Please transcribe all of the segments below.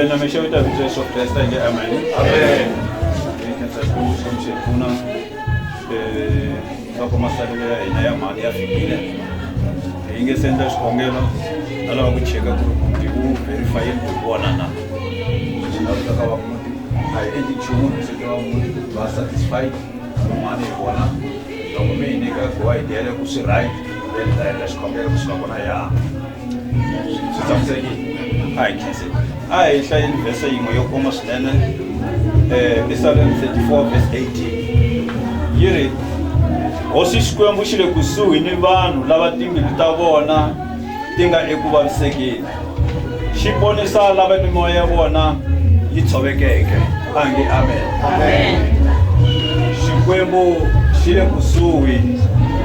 Nameshauri vitu vya Kristo inge amani. Amen. Kuna kwa masalile ina ya mali ya fikile. Inge senda shongelo ala kucheka kuti verify kuona na. Chinaruka kwa mtu. Hai endi chumu sio mtu wa satisfied. Mane kuona. Ndio mimi nika kwa idea ya kusirai. Ndio shongelo kusikona ya. Sitamseki. Hai kesi. Ai hlaya verse yin'we yo koma swinene Psalm 34 verse 18 yiri hosi Xikwembu xi le kusuhi ni vanhu lava timbilu ta vona ti nga eku vavisekeni xi ponisa lava mimoya ya vona yi tshovekeke ange amen. Xikwembu xi le kusuhi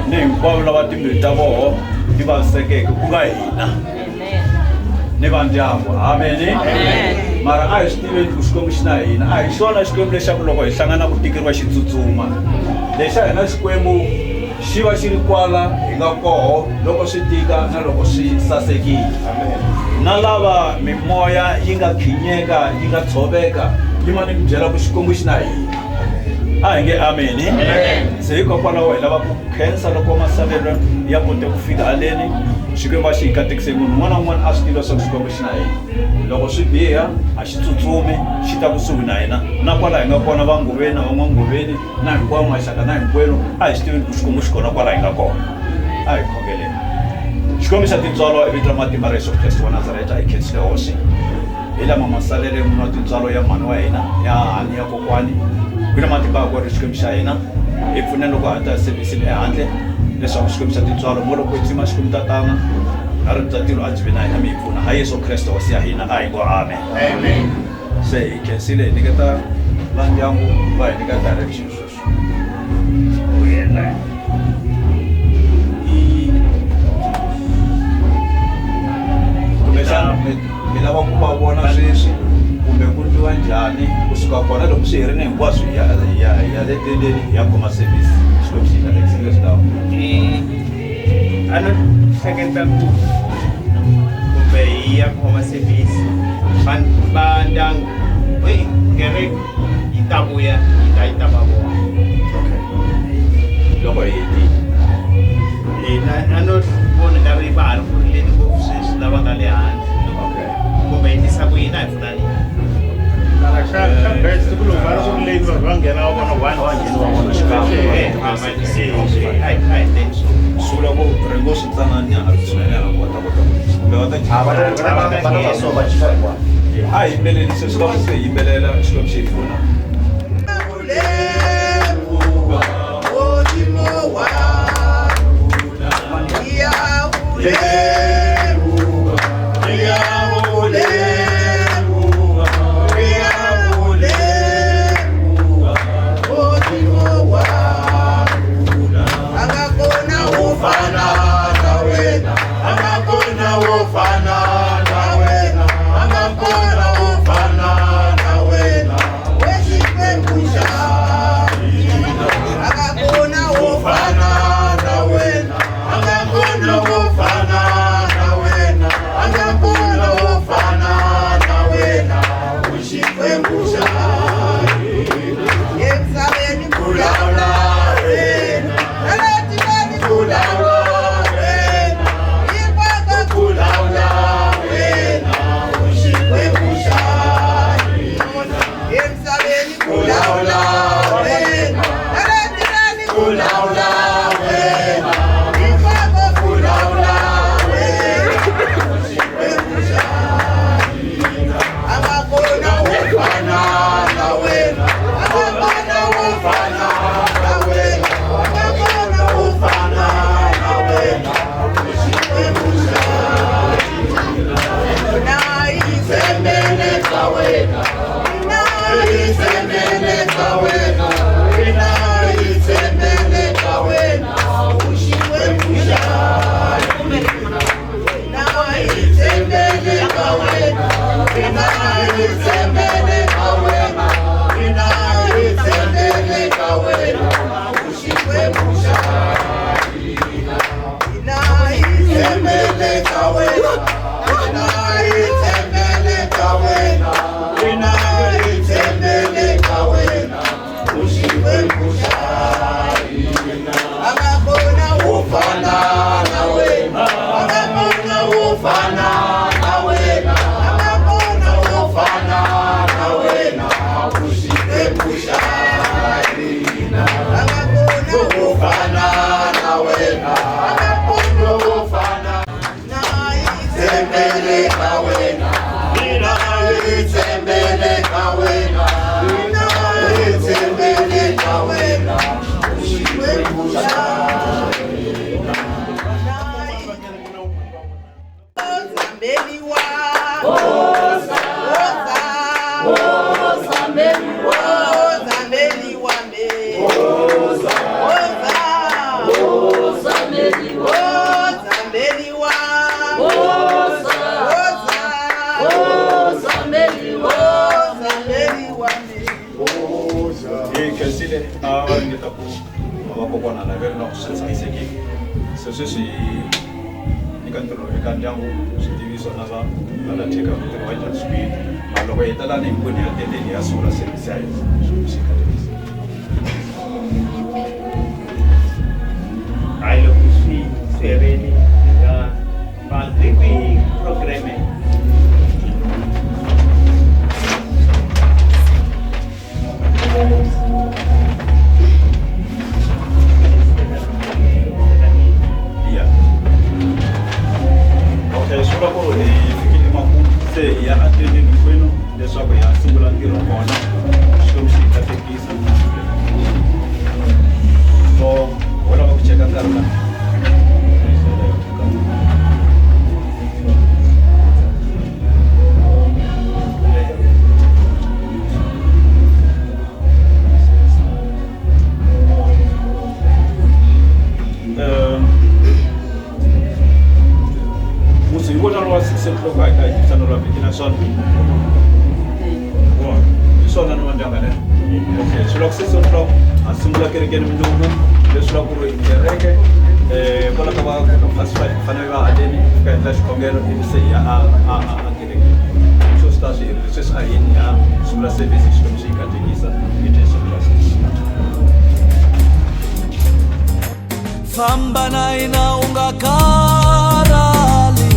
ni hinkwavo lava timbilu ta vona ti vavisekeke ku nga hina ni vandyangu amen. Mara a hi swi tiveni ku Xikwembu xi na hina a hi xona Xikwembu lexaku loko hi hlangana ku tikeriwa xi tsutsuma lexa hina Xikwembu xi va xi ri kwala hi nga koho loko swi tika na loko swi sasekile na lava mimoya yi nga khinyeka yi nga tshoveka yi ma ni ku byela ku Xikwembu xi na hina a hi nge amen. Se hikokwalaho hi lava ku khensa loko masalelo ya kote ku fika haleni Xikwembu a xi hi katekise munhu un'wana na un'wana a swi tiva swa ku Xikwembu xi na hina loko swi biha a xi tsutsumi xi ta kusuhi na hina na kwala hi nga kona vanguveni na van'wanguveni na hinkwawo maxaka na hinkwenu a hi swi tiveni ku Xikwembu xi kona kwala hi nga kona a hi khongeleni. Xikwembu xa tintswalo i vito ra matimba ra Yesu Kreste wa Nazareta hi khensile hosi hi lama masalele munhu wa tintswalo ya mhani wa hina ya hahani ya kokwani ku na matimba ya ku ri Xikwembu xa hina hi pfuneni loko ha ta servisini ehandle leswaku Xikwembu xa tintswalo mo loko hi tsima Xikwembu tatana na ri tatilo a byi vi na hina mi hi pfuna ha Yesu Kreste hosi ya hina a hi ngo amen. Se hi khensile hi nyiketa va ndyangu va hi nyika direction sweswo ku yena kumbexana mi lava ku va vona sweswi kumbe ku ndliwa njhani kusuka kona loko swi herile hinkwaswo ya le tendeni ya khoma service Xikwembu xi ta lekisile swi lawa a no hleketa ku kumbe hi ya khoma service va ndyangu kereke yi ta vuya yi ta va vona loko hi hina a no vona nga ri va ha ri ku rileni ngopfu sweswi lava nga le handle kumbe hi tisa ku hina hi pfunani xa best ku loko va ri ku rileni vanhu va nghena va vona one va nghena va vona xikan'we sula ku ringo swi tsananyana swinene a kota kumbe a hi yimbeleli se swi lava se hi yimbelela Xikwembu xi hi pfuna. Fana Famba na inaunga karali,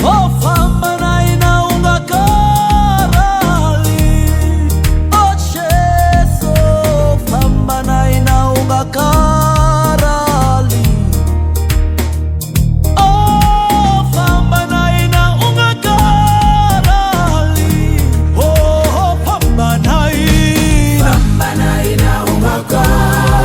oh famba na inaunga karali, oh cheso famba na inaunga karali, oh famba na inaunga karali, oh famba na inaunga karali.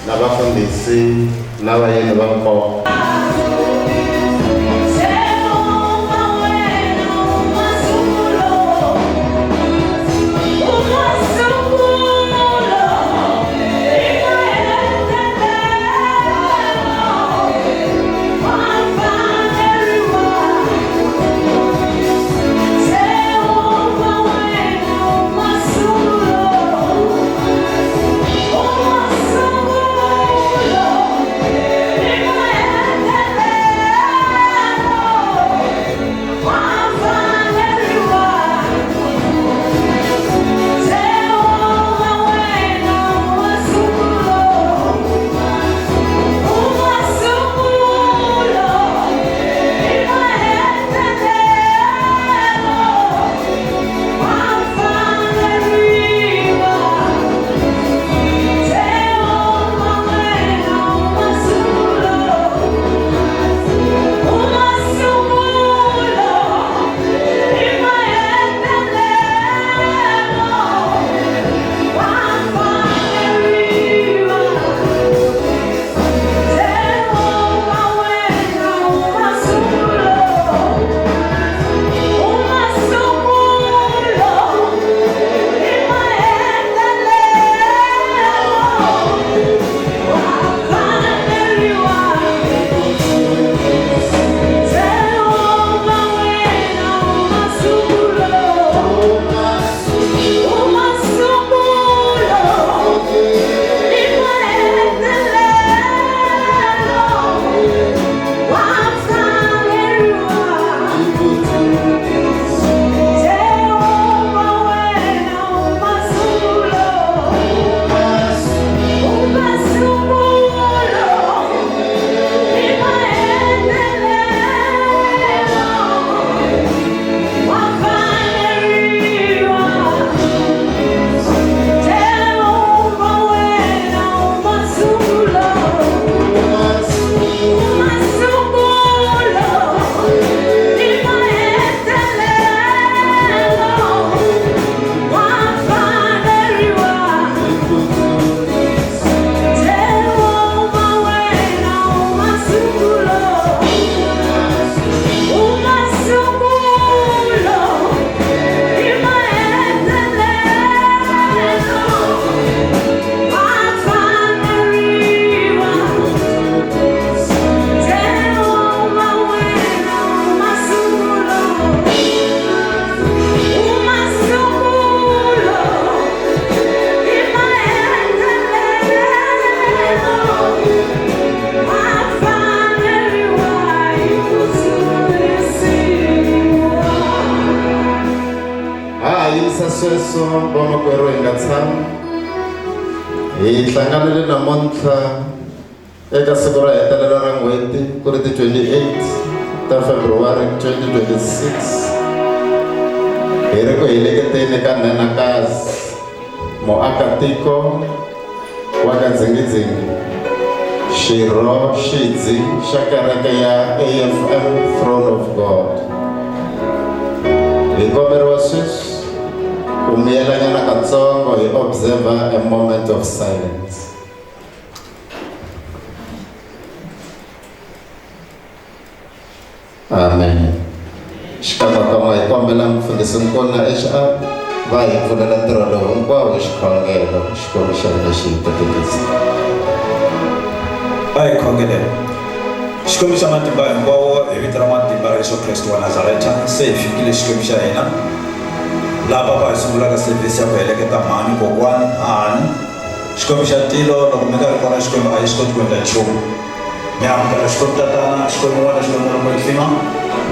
Nabafundisi n'abayeni b'abakobwa Oh, sweswo vamakwerhu hi nga tshami hi hlanganile namuntlha eka siku ra hetelela ra n'hweti ku ri ti 28 ta February 2026 hi ri ku heleketeni ka Nenakazi muakatiko wa ka Dzingidzingi xirho xidzi xa kereke ya AFM Throne of God. Hi komberiwa sweswi ku miyelanyana katsongo hi observer a moment of silence. Amen. Xikan'wekan'we hi kombela mufundhisi nkulu na HR va hi pfulela ntirho lowu hinkwawo hi xikhongelo xikwembu xa lexi hi tetekisa. A hi khongeleni. Xikwembu xa matimba hinkwawo hi vito ra matimba ra Yesu Kristo wa Nazareta se hi fikile xikwembu xa hina laha papa hi sungulaka sevhisi ya ku heleketa mhani kokwani Hani. Xikwembu xa tilo loko mi nga ri kona xikwembu a yi swi koti ku endla nchumu. Mi amukela xikwembu tatana xikwembu n'wana xikwembu loko hi fima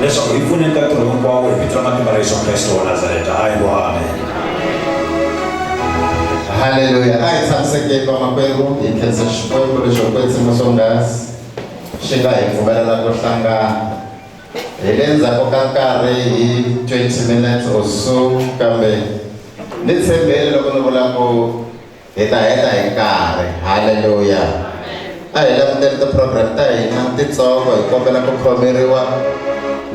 leswaku hi pfuneni ka ntirho hinkwawo hi vito ra matimba ra Yesu Kristo wa Nazareta. Hayi ngo amen. Haleluya. A hi tshamisekeni vamakwerhu hi khensa xikwembu lexi ku kwetsima swonghasi xi nga hi pfumelela ku hlangana hi le ndzhaku ka nkarhi hi 20 minutes or so kambe ni tshembele loko ni vula ku hi ta heta hi nkarhi. Haleluya. A hi languteni ti-program ta hina titsongo hi kombela ku khomeriwa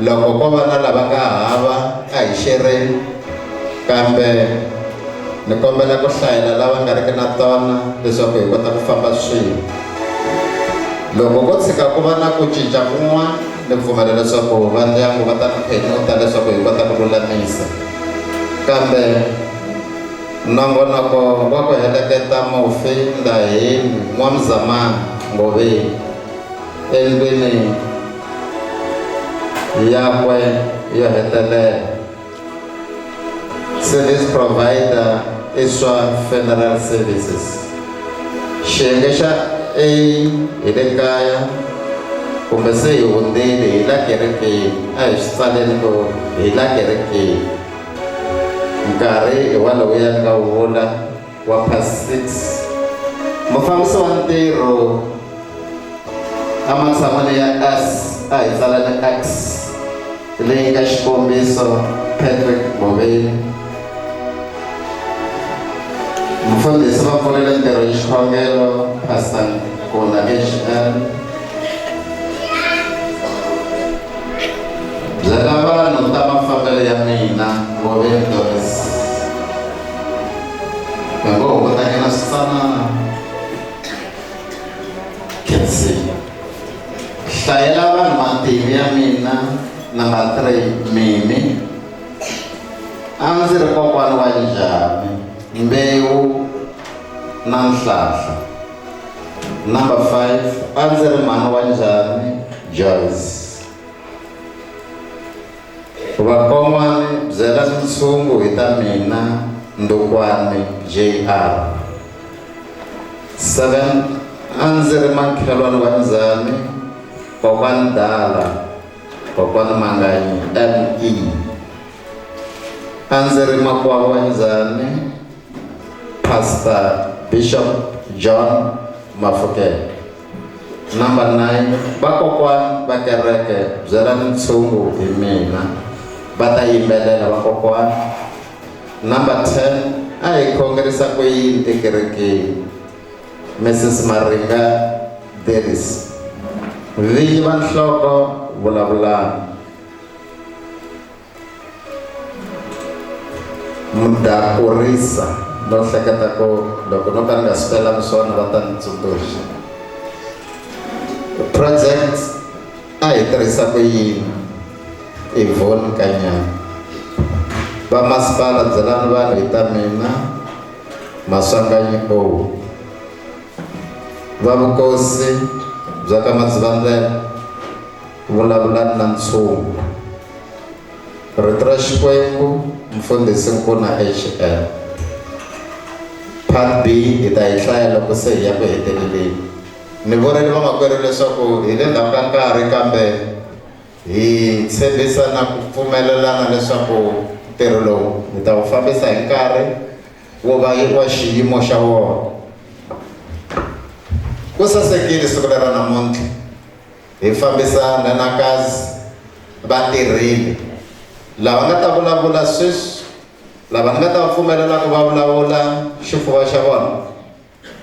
loko ko va na lava nga hava a hi xereni kambe ni kombela ku hlayela lava nga riki na tona leswaku hi kota ku famba swin'we. Loko ko tshika ku va na ku cinca kun'wana ni pfumela leswaku va ndyangu va ta ni phenuta leswaku hi kota ku lulamisa kambe nongonoko wa ku heleketa mufi Ndaheni N'wamzamani Ngoveni endlwini yakwe yo hetelela. Service provider i swa funeral services. Xiyenge xa A hi le kaya kumbe se hi hundzile hi la kerekeni a hi swi tsaleni ku hi la kerekeni. Nkarhi hi walowuya ni nga vula wa past 6. Mufambisi wa ntirho ematshan'wini ya S a hi tsaleni X leyi nga xikombiso Patrick Ngoveni. Mufundhisi va pfulela ntirho hi xikhongelo Pastor Nkuna HL. Byela vanhu ta mafambelo ya mina Ngoveni Doris. Mi ngo hungutanyana switsanana khensiwa. Hlayela vanhu matimu ya mina number 3 Mimi. A ndzi ri kokwani wa njhani Mbewu na Nhlahla. Number 5 a ndzi ri mhani wa njhani Joyce. Vakon'wani byela ntshungu hi ta mina Ndukwani JR. 7 a ndzi ri makhelwani wa Ndzani kokwani Dala kokwani Manganyi ME. A ndzi ri makwavo wa Ndzani Pastor Bishop John Mafokeng. Number 9 vakokwani va kereke byela ntshungu hi mina va ta yimbelela vakokwani. Number 10 a hi khongerisa ku yini ekerekeni Mrs Maringa Deris. Vinyi va nhloko vulavulani. Mudakurisa no hleketa ku loko no ka ni nga swi swona va ta ni tsundzuxa. Project a hi tirhisa ku yini Yvonne Kanyana. Va masipala byelani vanhu hi ta mina Maswanganyi O. Va vukosi bya ka Matsivandlela vulavulani na ntshungu. Rito ra Xikwembu Mufundhisi Nkuna HL. Part B hi ta yi hlaya loko se hi ya ku heteleleni. Ni vurile vamakwerhu leswaku hi le ndzhaku ka nkarhi kambe hi tshembisa na ku pfumelelana leswaku ntirho lowu ni ta wu fambisa hi nkarhi wo va wa xiyimo xa wona. Ku sasekile siku lera namuntlha hi fambisa Nanakazi vatirhile lava nga ta vulavula sweswi, lava nga ta pfumelela ku va vulavula xifuva xa vona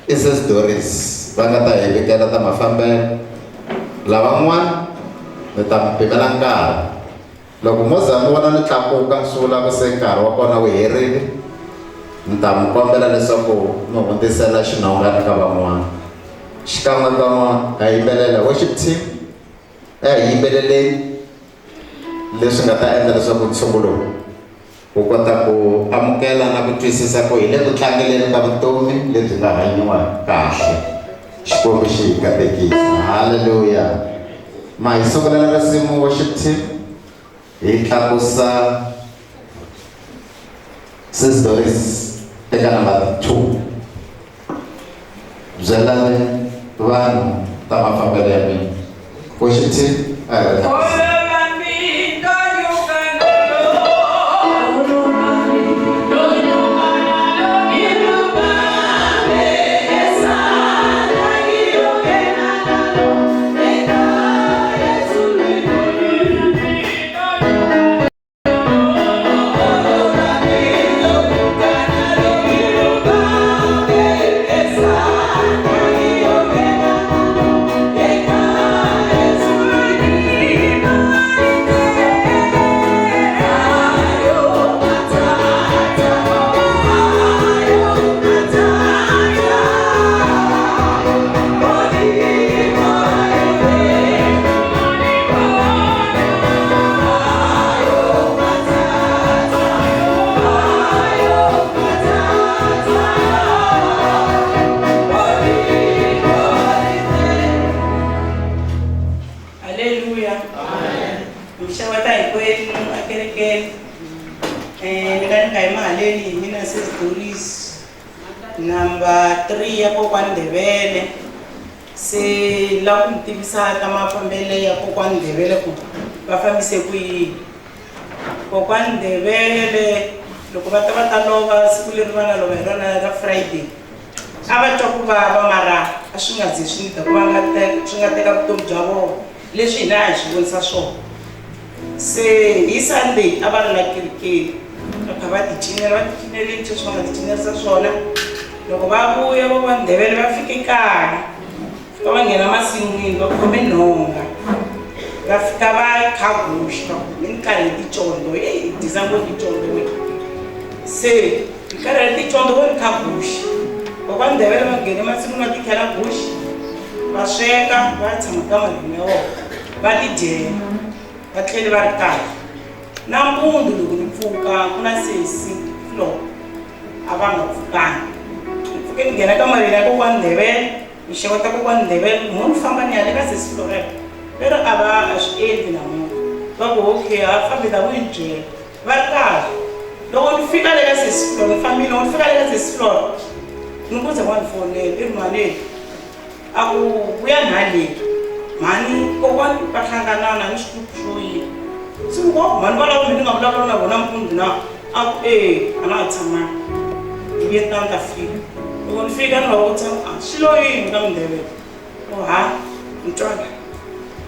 i Sis Doris, va nga ta hi vikela ta mafambelo. Lavan'wana ni ta pimela nkarhi loko mo za mi vona ni tlakuka ni sungula ku se nkarhi wa kona wu herile, ni ta mi kombela leswaku mi hundzisela xinhongana ka van'wana. Xikan'wekan'we ha yimbelela worship team, hi yimbeleleni leswi nga ta endla leswaku ntshungulo wu kota ku amukela na ku twisisa ku hi le ku tlangeleni ka vutomi lebyi nga hanyiwa kahle. Xikwembu xi hi katekisa. Haleluya. Ma hi sungulela risimu worship team hi tlakusa Sis Doris eka number 2. Byelani vanhu ta mafambelo ya mina. Worship team number 3 ya kokwani Ndebele. Se la ku tivisa ta mafambelo ya kokwani Ndebele ku va fambise ku yini. Kokwani Ndebele loko va ta lova siku leri va nga lova hi rona ra Friday, a va twa ku vava mara a swi nga zi swi ta ku va nga swi nga teka vutomi bya vona leswi hina hi swi vonisa swona. Se hi Sunday a va ri la kerekeni va kha va ticinela leswi va nga ticinelisa swona. Loko va vuya va Ndebele va fike kaya, fika va nghena masin'wini va khome nhonga, va fika va khaguxa ni nkarhi ticondo hi disa ngopfu ticondo. Se nkarhi ticondo va khaguxa va Ndebele va nghene masin'wini va tikhela guxa, va sweka va tshama ka malini ya vona va tidyela va tlhela va ri kahle. Nampundzu loko ni pfuka ku na sesi Flo a va nga pfukanga. Ni nghena ka malini ya kokwani Ndebele, ni xeweta kokwani Ndebele, munhu famba ni ya le ka sesi Flo lero a va a swi endli namuntlha. Va ku okay a fambi ta n'wi byela va ri kahle. Loko ni fika le ka sesi Flo ni fambile, loko ni fika le ka sesi Flo ni ku tshama ni fonela i ri maneni a ku vuya nhale mhani kokwani va hlangana na ni xitupu xo yini. Se ni ku mhani va lava mi ni nga vulavula na vona mpundzu na a ku a na ha tshamanga ni vuye ta ni ta fika. Loko ni fika ni va vutisa swi lo yini ka Ndebele. Ni twaka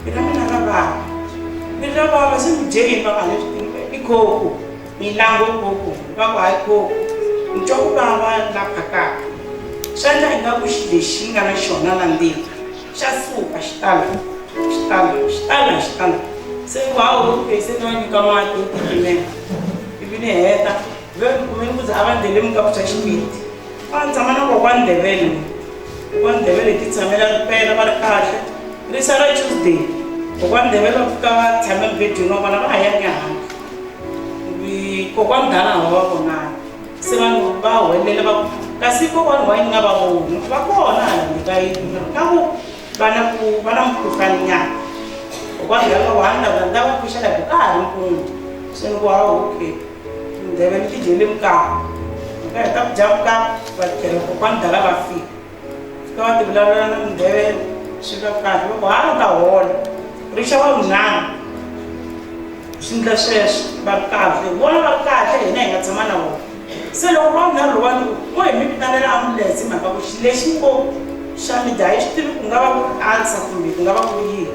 vito ra mina ra vava, vito ra vava se ni dye yini va nga leswi tiva i khokho milango khokho va ku hayi khokho ni twa ku vava la phakaka. Swi endla ingaku xi lexi nga na xona la ndzeni xa suka xi tala. Se okay se ni va nyika mati yo titimela ivi ni heta ve ni kume ni ku za a va ndlele mukapu xa xipiti. Va ni tshama na kokwani Ndebele, kokwani Ndebele ti tshamela ripela va ri kahle. Risa ra Tuesday kokwani Ndebele va fika va tshame mubedweni wa vona va ha yangi handle. Ivi kokwani Dala a va vonanga, se vanhu va huwelela va kasi kokwani wa yini nga va voni va kona hala ni ka yini na ku va na mukhuhlwani nyana. Kokwani Dala wa ni lava va pfuxela hi ku ka ha ri mpundzu. Se ni ku okay Ndebele ti dyele mukapu, ka heta ku dya mukapu va tlhela kokwani Dala va fika va ti vulavula na Ndebele swi va kahle. Va ku u ta hola rixa va vunharhu swindla sweswo va kahle vona va kahle hina hi nga tshama na vona se loko va nga lowani mo hi mi vitanela ambulense hi mhaka ku lexi ngo xa midya hi swi tivi ku nga va ku ri ansa kumbe ku nga va ku ri yini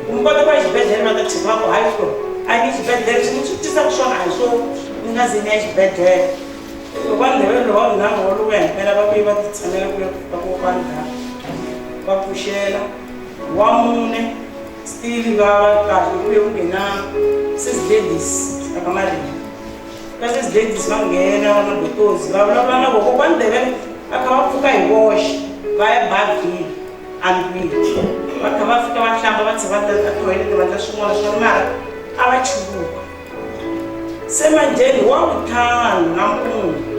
ku mi kota ku ya exibedhlele va ta cheka va ku hayi so a ni xibedhlele swi ni swi tisaka swona a hi swo ni nga ze ni ya xibedhlele loko vandhevele lowa hina ngolo ku ya himpela va kuyi va ti tshamela ku ya va kokwani va pfuxela wa mune still va kahle ku ya ku nghena sis ladies aka marina ka sis ladies va nghena va na dotozi va vulavula na voko vandhevele va kha va pfuka hi voxe va ya bagini andwini va kha va fika va hlamba va tshava atoilete va ndla swin'wana swona mara a va chuluka se manjeni wa vutlhanu nampundzu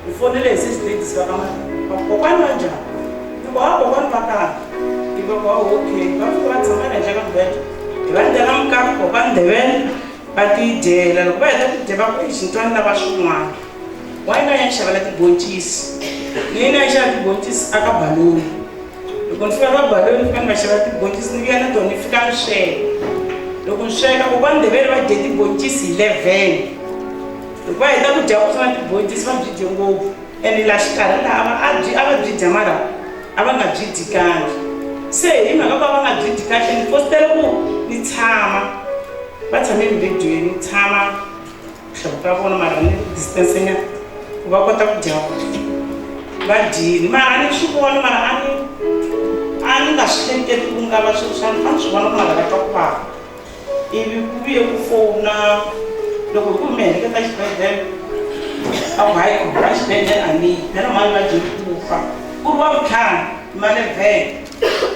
hi fonele hi sis ladies va ka marina kokwani va njhani loko ha kokwani va kahle iva okay va fika va tshama ehenhla ka mbhedwa hi va ndlela mukaka kokwani ndhevele va tidyela loko va heta ku dya va ku i xintwani lava swin'wana wa yi nga ya xavela tiboncisi ni na ya xava tiboncisi aka baloni loko ni fika ka baloni ni fika ni va xavela tiboncisi ni vuya na tona ni fika ni sweka loko ni sweka kokwani ndhevele va dye tiboncisi hi 11 loko va heta ku dya ku tshama tiboncisi va byi dye ngopfu ene la xikarhi laha a va byi dya mara a va nga byi dyi kangi se hi mhaka ku va nga byi dyi kahle ni fositele ku ni tshama va tshame embedweni ni tshama tlhelo ka vona mara ni distance nyana ku va kota ku dya va dyile mara a ni swi vona mara a ni nga swi hleketi ku nga va swilo swa ni fana swi vona ku nga lava twa ku vava ivi ku vuye ku fona loko hi ku mi heleketa xibedhlele a ku hayi ku ra xibedhlele a ni phela mali va dye ku fa ku ri wa vutlhanu malevhele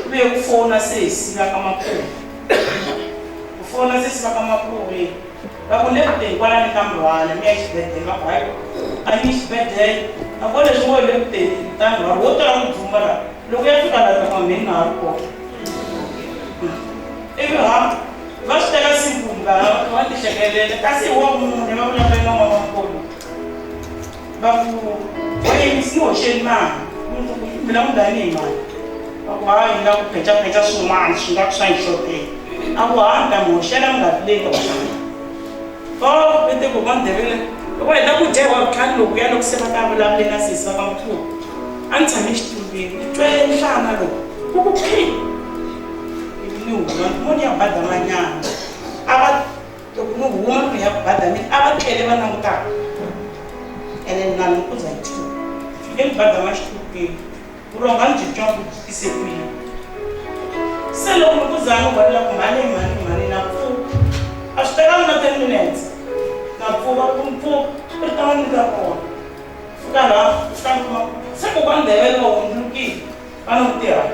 ku vuye ku fona se hi siva ka makumu ku fona se siva ka makumu va ku le kuteni kwalani ka Mrwala mi ya xibedhlele va ku hayi a ni xibedhlele a ko leswi ngo le kuteni tani vanhu vo tala ku dzumba la loko ya fika la ka mina na ha ri kona ivi va swi teka simbumba va ti hlekelela kasi hi wa mune va vulavula na n'wamankulu va ku wayimisi ni hoxeni mali mina mundani hi mali a ku hayi ni la ku phechaphecha swin'wana swi nga ku swa hi xotela a ku hayi ni ta mi hoxela mi nga vileti waxana va vete kokwani ndhevele loko heta ku dya hi wa vutlhanu loko ya loko se va ta vulavule na sesi va ka mukulu a ni tshame xitulwini ni twe nhlana loko ku ku phi ni huma moni ya badamanyana a va loko ni huma ku ya badamini a va tlele va langutaka ene na ni ku za hi two fike ni badama xitulwini vurhonga ni byi twa ku tise ku yini se loko ni ku zani u valela ku mali na pfuka a swi tekanga na 10 minutes na pfuka ku mpfuka ku ri tava ni ka kona fika laha fika ni kuma se kokwani ndhevele va hundzulukile va ni ku tirha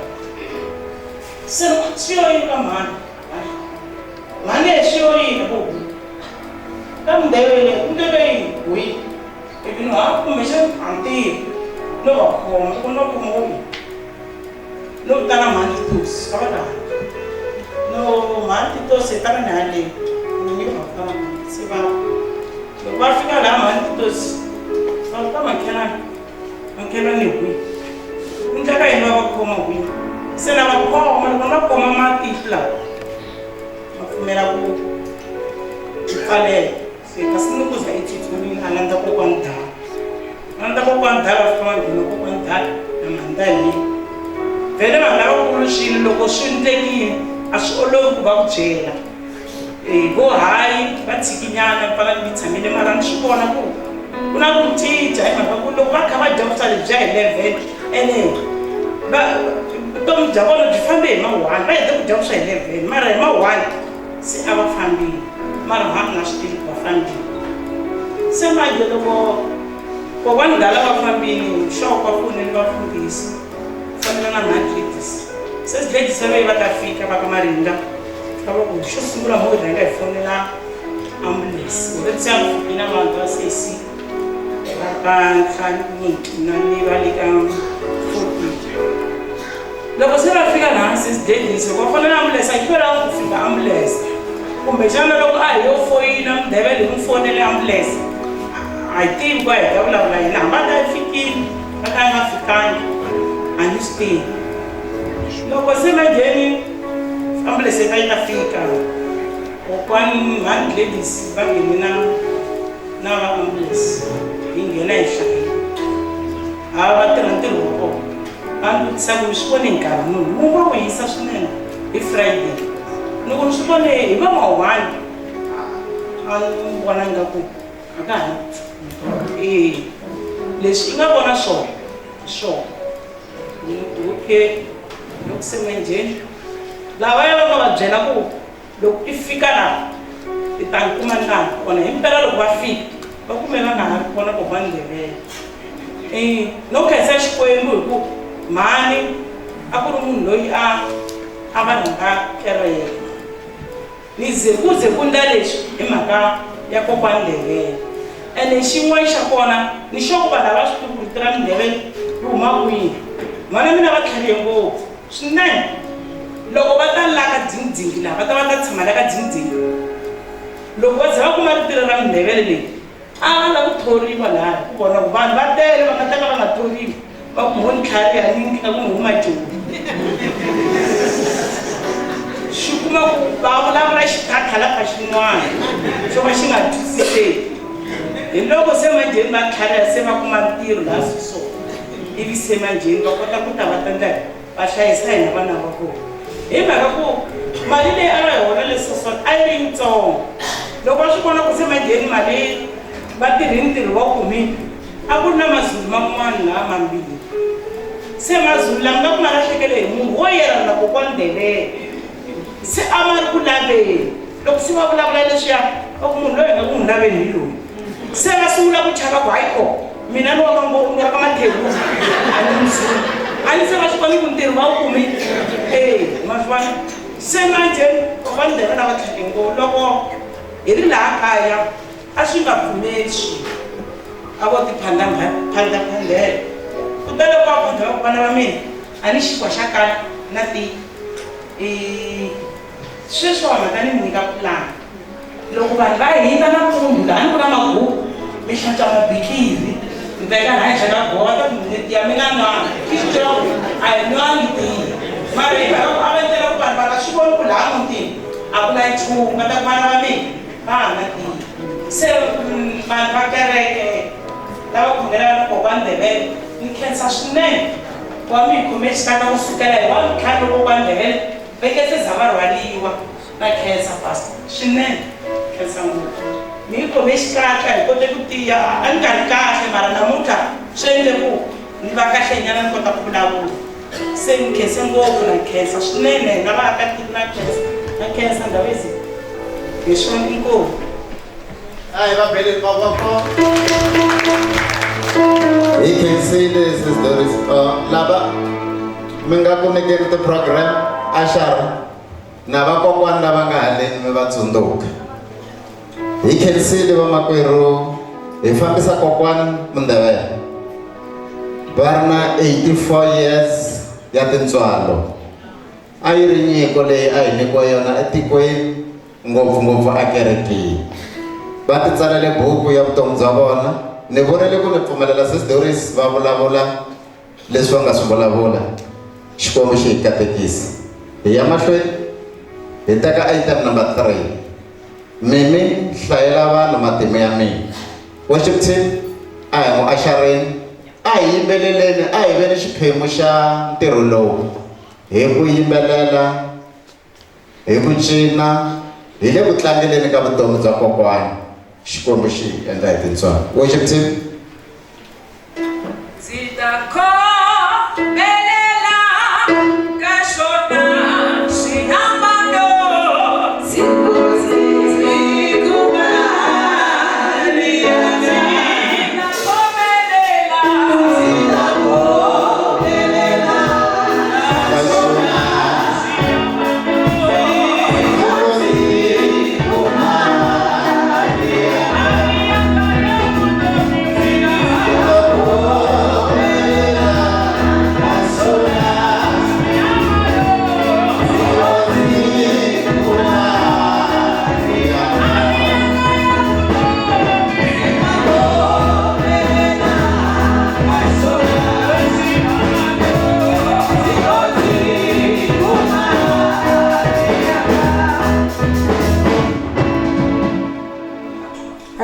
se swi yo yini ka mhani swi yo yini ku ka mundhevele ku ndleke yini hwi ivi no ha kumbexani a ntirhi no va khoma loko no kuma wo yini no vitana mhani titosi a va ta no mhani titosi hi tana ni haleni ni va se va loko va fika laha mhani titosi va ta makhelani hwi ku ndleka yini va va khoma hwi se lava khoma loko na khoma matihlo lawa ma pfumela ku pfalela se kasi ni ku za etitulwini a landza kokwani dala kokwani dala va fika va nghena kokwani dala na mandali vhele vanhu lavakulu swilo loko swi endlekile a swi olovi ku va ku byela vo hayi va tshikinyana pfala ni tshamile mara ni swi vona ku ku na ku cinca hi mhaka ku loko va kha va dya vutswari bya hi 11 ene vutomi bya vona byi fambe hi ma-1 va heta ku dya vuswa hi 11 mara hi ma-1 se a va fambile mara hambi nga swi tivi ku va fambile se manje loko kokwani dala va fambile xoko va fonele vafundhisi fanele na ladies se ladies va ta fika va ka Maringa va ku xo sungula mo rhanga hi fonela ambulance loko se a fikile na vanhu va sesi va ntlhanu na ni va le ka 40 loko se va fika laha sis ladies loko va fonela ambulance a yi ku fika ambulance kumbexana loko a hi yo foyina mudevele hi n'wi fonele ambulance a hi tivi ku a hi ta vulavula yini hambi a ta fikile a ka a nga fikangi a ni swi tivi loko se manjheni ambulance yi ta fika kokwani mani ladies va nghene na va ambulance hi nghena hi hlayile a va tirha ntirho wa kona a ni vutisa ku swi vone nkarhi munhu va wu hisa swinene hi Friday ni ku swi vone hi va mawani a ni vona ngaku a ka ha leswi i nga vona swona swona okay loko se menjeni lavaya va nga va byela ku loko i fika laha i ta kuma ndhawu kona himpela loko va fika va kume va nga ha ri kona kokwani Ndebele no khensa Xikwembu hi ku mhani a ku ri munhu loyi a va rhanga kereke ni ze ku ndla leswi hi mhaka ya kokwani Ndebele ene xin'wana xa kona ni xo ku vanhu lava swi tivi ku rito ra Ndebele ri huma kwihi vana mina va tlharihe ngopfu swinene loko va ta laka dzingidzingi laha va ta va ta tshama la ka dzingidzingi loko va ze va kuma rito ra Ndebele leyi a va lava ku thoriwa laha ku vona ku vanhu va tele va nga ta ka va nga thoriwi va ku mhoni tlhari hanyingi na ku n'wi huma joni xi kuma ku va vulavula xikhathala ka xin'wana xo va xi nga twisiseki hi loko se manjheni va tlhariha se va kuma ntirho laha so ivi se manjheni va kota ku ta va ta ndla va hlayisa hina vana va kona hi mhaka ku mali leyi a va hi hola leswaswona a yi ri yitsongo loko va swi vona ku se manjheni mali va tirhi ntirho wa kumile a ku ri na mazulu man'wana laha mambirhi se mazulu lama nga ku ma lahlekele hi munhu wo yelana na kokwani Ndebele se a ma ri ku laveni loko se va vulavula leswiya va ku munhu loyi nga ku n'wi laveni hi loyi se va sungula ku chava ku hayi ko mina ni waka ngopfu ni raka mathebulu a ni muzulu a ni se va swi voni ku ntirho va wu kumile ma swi vona se manjheni kokwani Ndebele va tlhake ngopfu loko hi ri laha kaya a swi nga pfumeli swilo a vo tiphandaphandela kutani loko a phandla va vana va mina a ni xikhwa xa kala na sweswo va mhaka ni mi nyika pulani loko vanhu va hita nampundzu laha ni ku na magugu mi hlantswa mabikiri mi veka hansi ka bota mineti ya mina nwana kisitoko a hi nwangi tihi mara hi mhaka ku a va endlela ku vanhu va nga swi voni ku laha mutini a ku na nchumu nga ta ku vana va mina va hana tihi se vanhu va kereke lava khongelaka na kokwani Ndebele ni khensa swinene wa mi hi khome xikata kusukela hi wa ntlhanu kokwani Ndebele veke se za va rhwaliwa na khensa pastor swinene khensa ngopfu mi hi khome xikatla hi kote ku tiya a ni nga ri kahle mara namuntlha swi endle ku ni va kahlenyana ni kota ku vulavula se ni khense ngopfu na khensa swinene na vaakatiko na khensa ndhawu ezi hi swona inkomu Hi, Babeli Papa. You can see this is the laba. Minga kunekeni the program ashar. Naba kokwani lava nga haleni mi va tsundzuka. You can see the vamakwerhu hi fambisa kokwani Ndebele. Va ri na 84 years ya tintswalo. A yi ri nyiko leyi a hi nyikiwa yona etikweni ngopfungopfu a kerekeni. Va ti tsalele buku ya vutomi bya vona ni vonile ku ni pfumelela Sis Doris va vulavula leswi va nga swi vulavula Xikwembu xi hi katekisa hi ya mahlweni hi teka item number 3 mimi hlayela vanhu matimu ya mina worship team a hi n'wi axareni a hi yimbeleleni a hi veni xiphemu xa ntirho lowu hi ku yimbelela hi ku cina hi le ku tlangeleni ka vutomi bya kokwani Xikwembu xi endla hi tintswalo worship team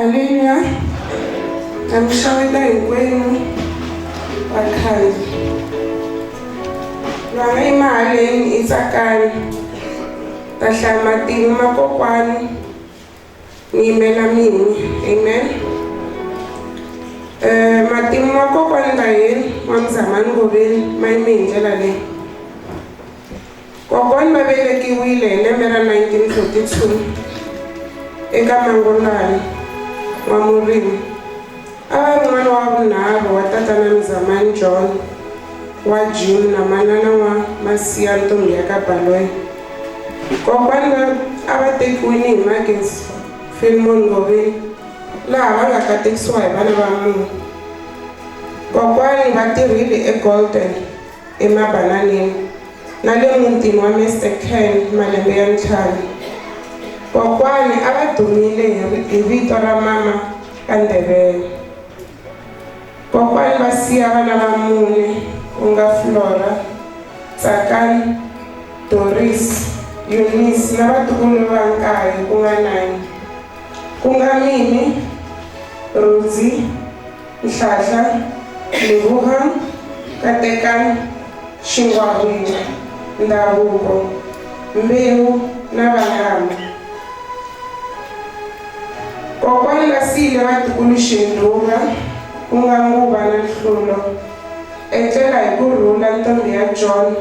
Haleluya. Namshawela hinkwenu vakhale. Lava emahaleni i tsakani. Ta hlaya matimu ma kokwani. Ni yimela mimi. Amen. Matimu ma kokwani ka yini wa Mzamani Ngobeni ma yime hi ndlela leyi. Kokwani va velekiwile hi lembe ra 1942 eka Mangolani wa Murimi. A va ri n'wana wa vunharhu wa tatana Mzamani John wa Jim na manana wa Masiya Ntombi ya ka Baloyi. Kokwani a va tekiwile hi Magesi Philemon Ngobeni laha va nga katekisiwa hi vana va mune. Kokwani va tirhile eGolden emabananeni na le mutini wa Mr. Ken malembe ya 5. Kokwani a va dumile hi vito ra mama ka Ndebele. Kokwani va siya vana va mune ku nga Flora, Tsakani, Doris, Eunice na vatukulu va 9 ku nga 9 ku nga Mimi, Rosie, Nhlahla, Leboga, Katekani, Xingwavila, Ndavuko, Mbewu na Vangama. Kokwani va siyile vatukulu Xinduva ku nga Nguva na Nhlulo, etlela hi kurhula ntombi ya John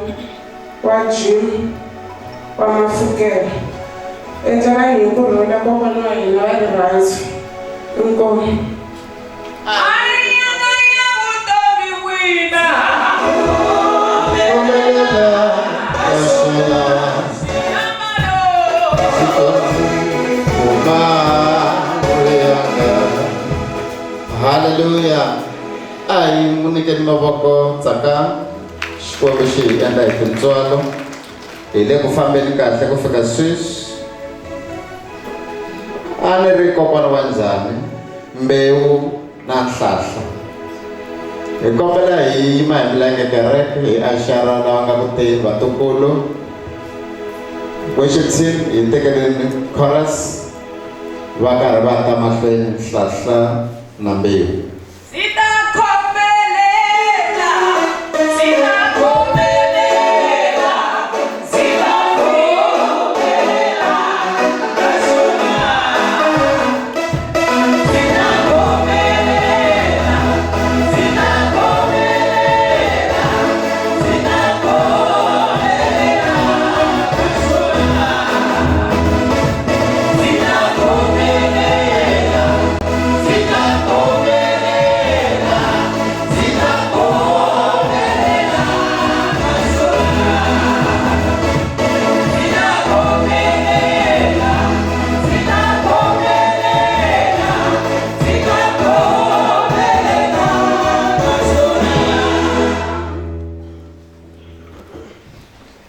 wa Jim wa Mafukela. Etlela hi kurhula kokwani wa hina va rirhandzu. Inkomu. Hallelujah. Ai munikeni mavoko tsaka xikwembu xi hi endla hi tintswalo hi le ku fambeni kahle ku fika sweswi. A ni ri kokwana wa Njhani, Mbewu na Nhlahla. Hi kombela hi yima hi milenge kereke hi axara lava nga ku teni vatukulu. Worship team hi tekeleni chorus va karhi va ta mahlweni Nhlahla na Mbewu.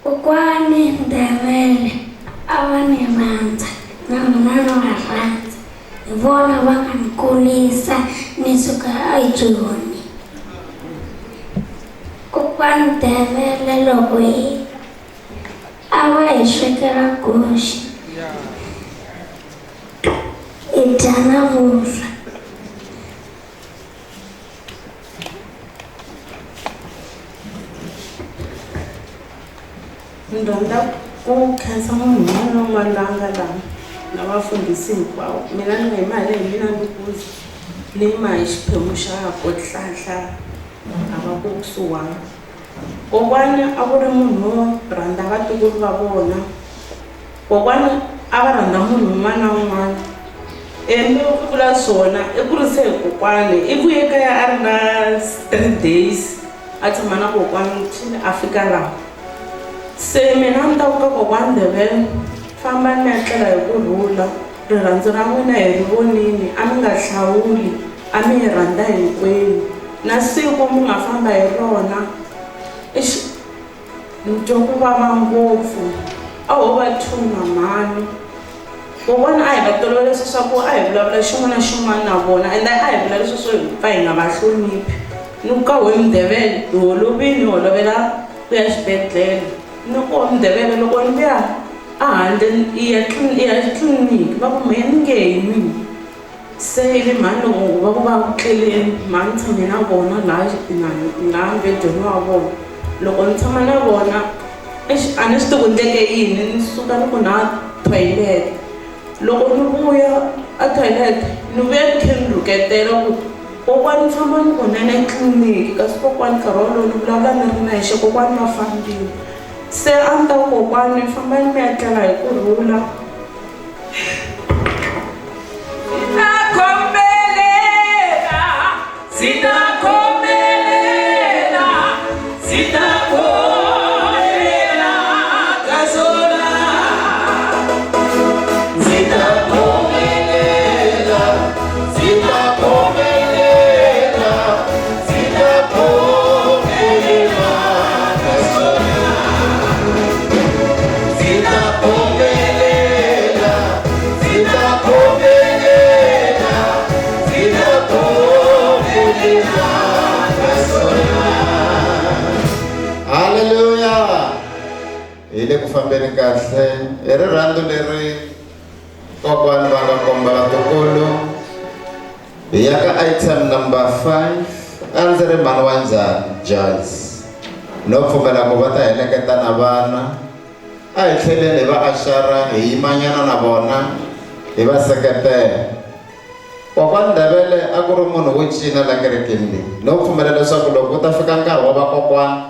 Kokwani Ndebele a va ni rhandza na mina no va rhandza. Hi vona va nga ni kulisa ni suka eJoni. Kokwani Ndebele loko a va hi swekela guxe hi dya na vuswa. Ni rhandza ku khensa munhu un'wana na un'wana la nga laha na vafundhisi hinkwavo. Mina ni nga yima hi le hi mina Ndukuzi ni yima hi xiphemu xa Nhlahla a va ku kusuhana. Kokwani a ku ri munhu wo rhandza vatukulu va vona. Kokwani a va rhandza munhu un'wana na un'wana. Mbewu ku vula swona i kurise hi kokwani. I vuye kaya a ri na 3 days a tshama na kokwani a fika laha. Se mina ni ta ku ka kokwani Ndebele famba ni ya tlela hi kurhula. Rirhandzu ra n'wina hi ri vonile, a mi nga hlawuli, a mi hi rhandza hinkwenu. Na siku mi nga famba hi rona ni twa ku vava ngopfu. A ho va thuna mhani. Kokwani a hi va tolovela leswi swa ku a hi vulavula xin'wana na xin'wana na vona ende a hi vula leswi swo pfa hi nga va hloniphi. Ni ku ka hoyi Ndebele hi holovile hi holovela ku ya xibedhlele. Ni ku Ndebele loko ni vuya a handle i ya tliliniki va ku me ni nge yimi. se ile mhani loko va ku va ku tleleni mhani tshame na vona laha mbedweni wa vona loko ni tshama na vona a ni swi tivi ku ndleke yini ni suka ni ku na toilet loko ni vuya a toilet ni vuya ni khe ni rhuketela ku kokwani famba ni kunene etliliniki kasi kokwani nkarhi wolowo ni vulavula ni ri nexe kokwani va fambile se a ni ta ku kokwani fambani mi ya tlela hi kurhula ile ku fambeni kahle i rirhandzu leri kokwani va nga komba vatukulu hi ya ka item number 5 a ndzi ri mhani wa njhani Joyce no pfumela ku va ta heleketa na vana a hi tlheleni hi va axara hi yimanyana na vona hi va seketela kokwani Ndebele a ku ri munhu wo cina la kerekeni leyi no pfumela leswaku loko ku ta fika nkarhi wa vakokwani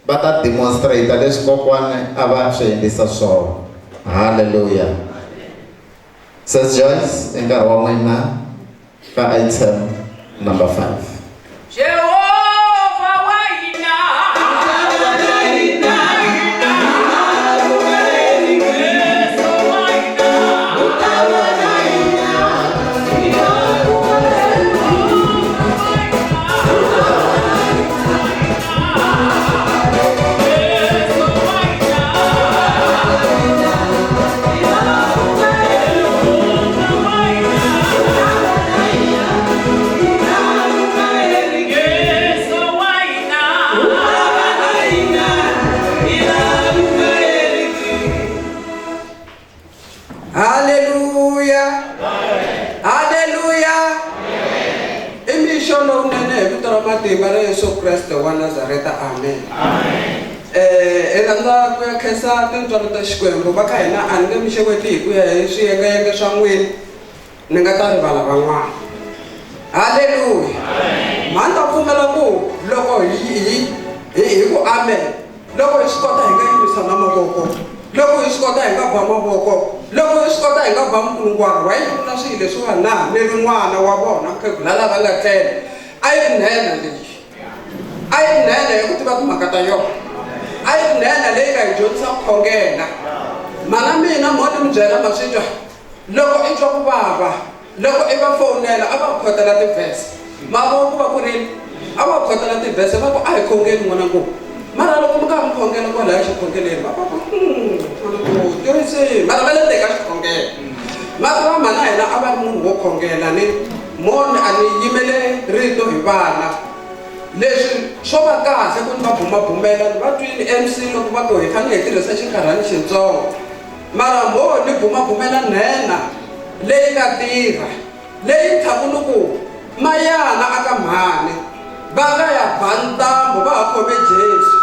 va ta demonstrate leswi kokwani a va swi endlisa swona. Hallelujah. Says Joyce, in nkarhi wa n'wina ka item number 5. Matimba Yesu Kristo wa Nazareta. Amen. Rhandza ku ya khensa tintswalo ta Xikwembu va ka hina a ni nge mi xeweti hi ku ya hi swiyengeyenge swa n'wina ni nga ta rivala van'wana. Haleluya. Mani ta pfumela ku loko hi ku amen loko hi swi kota hi nga yimisa na mavoko loko hi swi kota hi nga ba mavoko loko hi swi kota hi nga ba mkunungwana wa yi vula swilo leswiwa na ni ri n'wana wa vona khegula lava nga tlela a yi nhenha leyi a yi nhenha hi ku tiva timhaka ta yona a yi nhenha leyi nga hi dyondzisa ku khongela mana mina mo ni mi byela ma swi twa loko i twa ku vava loko i va fonela a va khotela tivhese mavoko va ku rini a va khotela tivhese va ku a hi khongeli n'wana ku mara loko mi kha mi khongela kwalaya xikhongeleni va ku tirhisi mara va le teka xikhongelo mara va mana hina a va ri munhu wo khongela ni moni a ni yimele rito hi vana leswi swo va kahle ku ni va bumabumela ni va twini MC loko va ku hi fanele hi tirhisa xinkarhana xintsongo mara mo ni bumabumela nhenha leyi nga tirha leyi tlhaku ku mayana aka mhani va nga ya ba ntambu va ha khome Jesu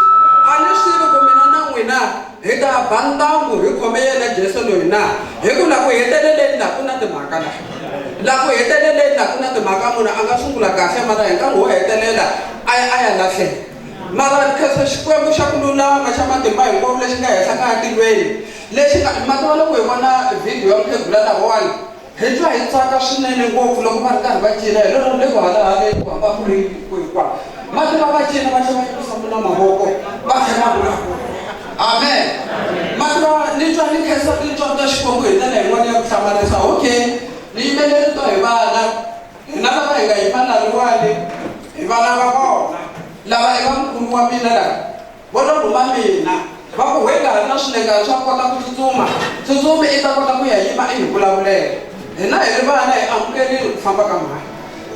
a ni swi tivi ku mina na n'wina hi ta ba ntambu hi khome yena Jesu loyi na hi ku la ku heteleleni la ku na timhaka la ku heteleleni la ku na timhaka munhu a nga sungula kahle mara hi nkarhi wo hetelela a ya lahleka mara khensa Xikwembu xa ku lulama xa matimba hinkwawo lexi nga henhla ka tilweni lexi nga mativa loko hi vona video ya mukhegula lavawani hi twa hi tsaka swinene ngopfu loko va ri karhi va cina hi lero le ku halahale ku hamba ku ri hinkwawo mativa va cina va tlhela va yimisa mavoko va tlhela va vulavula amen mativa ni twa ni khensa tintswalo ta Xikwembu hi ndlela yin'wana ya ku hlamarisa okay ni yimele rito hi vana hina lava hi nga yimanariwani hi vana va vona lava hi va mukulu wa mina lava vona rhuma mina va ku hi nga ri na swilengana swa kota ku tsutsumi i ta kota ku ya yima i hi vulavulela hina hi ri vana hi amukerile ku famba ka mhani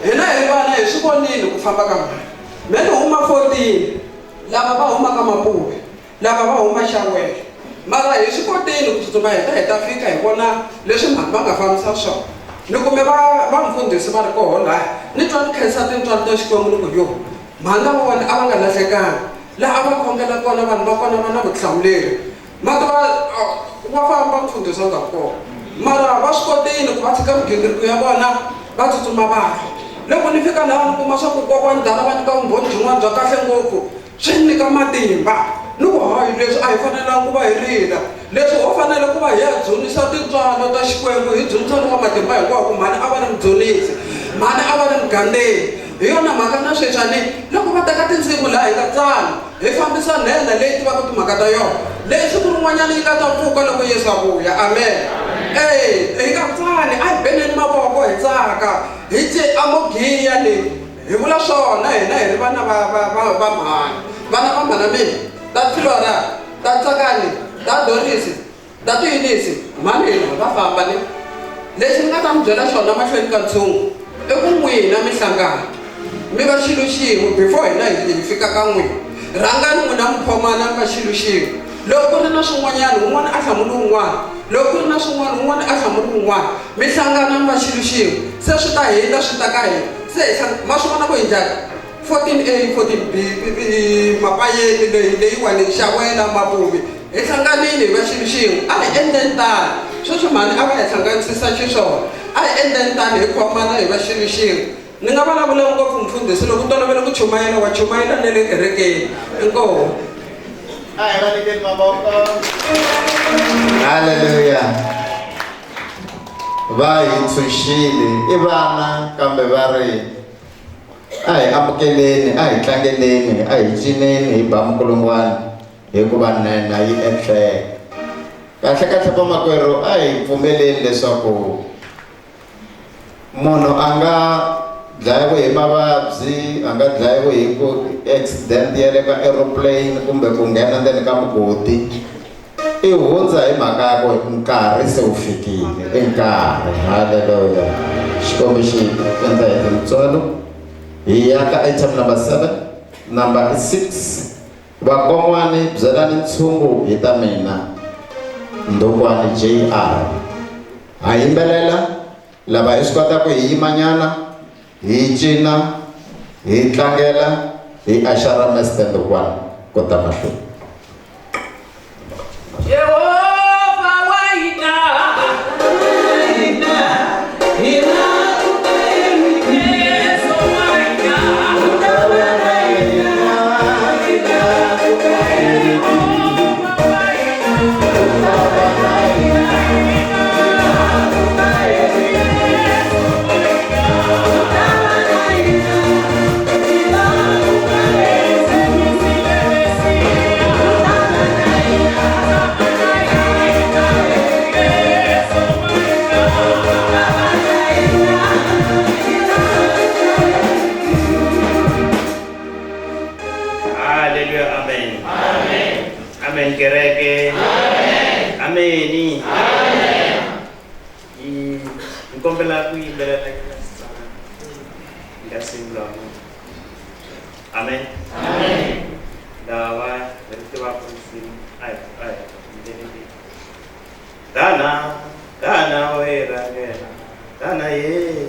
hina hi ri vana hi swi vonile ku famba ka mhani me ni huma 14 lava va humaka Mapuve lava va huma Xawela mara hi swi kotile ku tsutsuma hi ta fika hi vona leswi mhani va nga fambisa swona ni kume va mfundhisi va ri koho laya ni twa ni khensa tintswalo ta Xikwembu ni ku yo mhana vona a va nga lahlekanga laha a va khongela kona vanhu va kona va na vutihlamuleri mati va famba mfundhisi nga kona mara va swi kotile ku va tshika migingiriko ya vona va tsutsuma vanhu loko ni fika laha ni kuma swa ku kokwani dala va nyika vumbhoni byin'wana bya kahle ngopfu swi ni nyika matimba ni ku hayi leswi a hi fanelangi ku va hi rila leswi ho fanele ku va hi ya dzunisa tintswalo ta Xikwembu hi dzunisa ni wa matimba hinkwawo ku mhani a va ri mudzunisi mhani a va ri mugandeni hi yona mhaka na sweswani loko va teka tinsimu laha hi nga tsala hi fambisa nhena leyi tivaka timhaka ta yona leyi siku rin'wanyana yi nga ta pfuka loko Yesu a vuya amen hi nga tsali a hi beneni mavoko hi tsaka hi ti amogiya leyi hi vula swona hina hi ri vana va mhani vana va mhana mina ta Flora ta Tsakani ta Dorisi ta Tuyinisi mhani hina va famba ni lexi ni nga ta mi byela xona mahlweni ka ntshungu i ku n'wina mi hlangana mi va xilo xin'we before hina hi fika ka n'wina rhangani n'wina mi khomana mi va xilo xin'we loko ku ri na swin'wanyana un'wana a hlamuli un'wana loko ku ri na swin'wana un'wana a hlamuli un'wana mi hlangana mi va xilo xin'we se swi ta hindza swi ta ka hina se ma swi vona ku hi njhani 14A 14B mapayeni leyiwani xawela mapumbi hi hlanganile hi va xilo xin'we a hi endleni tani sweswi mhani a va hi hlanganisisa xiswona a hi endleni tani hi khomana hi va xilo xin'we ni nga vulavula ngopfu mfundhisi loko u tolovele ku chumayela wa chumayela na le kerekeni inkoho Haleluya. Va hi tshunxile i vana kambe va ri a hi amukeleni a hi tlangeleni a hi cineni hi ba mukulungwana hikuva nena yi etleka kahle kahle vamakwerhu a hi pfumeleni leswaku munhu a nga dlayiwe hi mavabyi a nga dlayiwe hi ku accident ya le ka aeroplane kumbe ku nghena ndzeni ka mugodi i hundza hi mhaka ya ku nkarhi se wu fikile i nkarhi haleluya xikombo xi endla hi tintswalo hi ya ka item number 7 number 6 vakon'wani byelani ntshungu hi ta mina Ndokwani JR ha yimbelela lava hi swi kota ku hi yimanyana hi cina hi tlangela hi ashara Mr. Ndokwani kota mahlweni Kereke. Amen. Ameni. Amen. Nkombela kuyibelela Kristu. Ngiyasimbula. Amen. Amen. Dawa letiwa kusini. Ay. Dana wera ngena. Dana ye.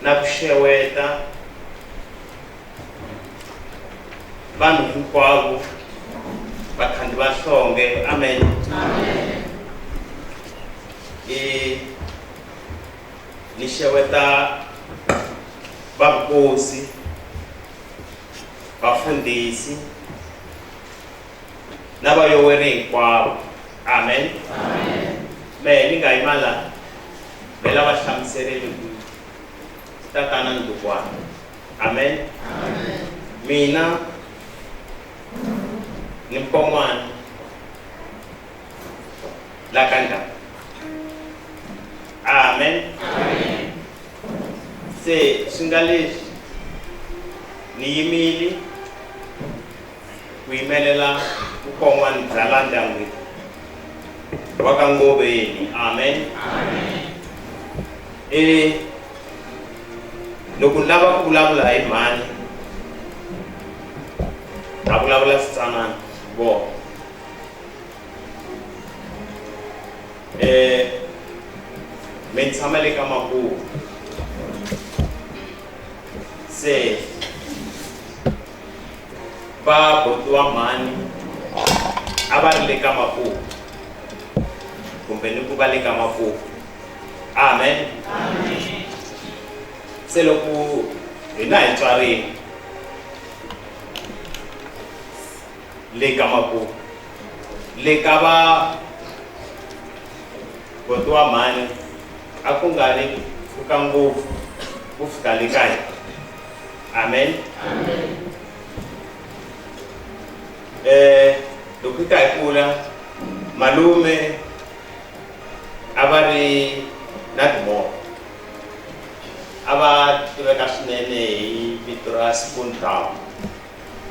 Na kusheweta vanhu hinkwavo vakhandi va nhlonge amen. Ni xeweta makosi, bafundisi, nabayoweri hinkwavo. Amen. Mehe ni nga yima la vhela va hlamuserile ku tatana ndlukwana. Amen. Mina ni mpon'wana la ka ndhawu. Amen. Se swi nga leswi ni yimile ku yimelela vukon'wana bya la ndyangwini wa ka Ngoveni. Amen. Loko ni lava ku vulavula hi mhani a vulavula switsanana vona. Mi tshama le ka Makumu. Se va botiwa mhani a va ri le ka Makumu kumbe ni ku va le ka Makumu. Amen. Se loko hina hi tswarile le ka Makumu le ka va botiwa mhani a ku nga ri pfuka ngopfu ku fika le ka hina. Amen. Loko hi ta hi kula malume a va ri na timovha a va tiveka swinene hi vito ra Spoon Town.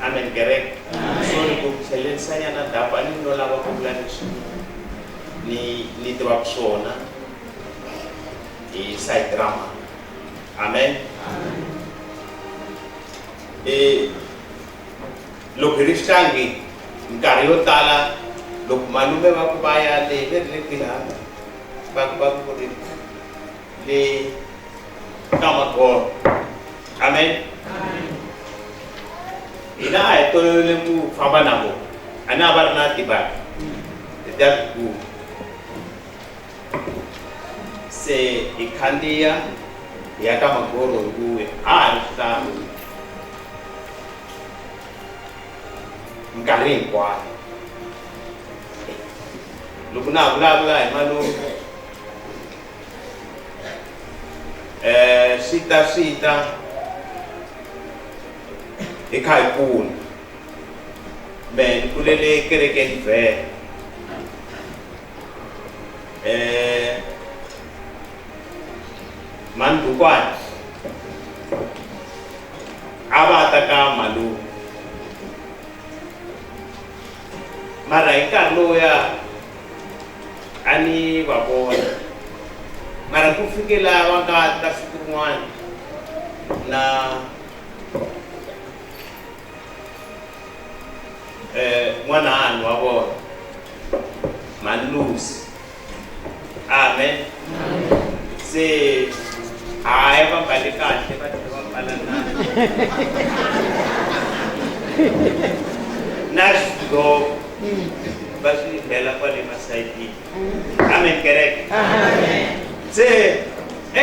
Amen kereke. So loko tlhelerisanyana daba ni no lava ku vula leswi ni tivaka swona hi side drama. Amen. Loko hi ri xihlangi minkarhi yo tala loko malume va ku va ya le tilanga va ku ri le ka Magoro. Amen. Hina a hi tolovele ku famba na vona a na va ri na tibaki letikulu. Se hi khandziya hi ya ka Magoro hi vuya a ha ri xihlangi minkarhi hinkwayo. Loko na ha vulavula hi malume swi ta hi kha hi pfuna. Mehe ni kulele kerekeni vhele mhani Ndlukwana a va ta ka malume mara hi nkarhi lowuya a ni va vona mara ku fike laha va nga ta siku rin'wana na n'wanahani wa vona mhani Lucy. Amen. Se hayi va mbale kahle va tlhela va mbala na swidloko va swi bela kwale masayitini. Amen kereke. Se a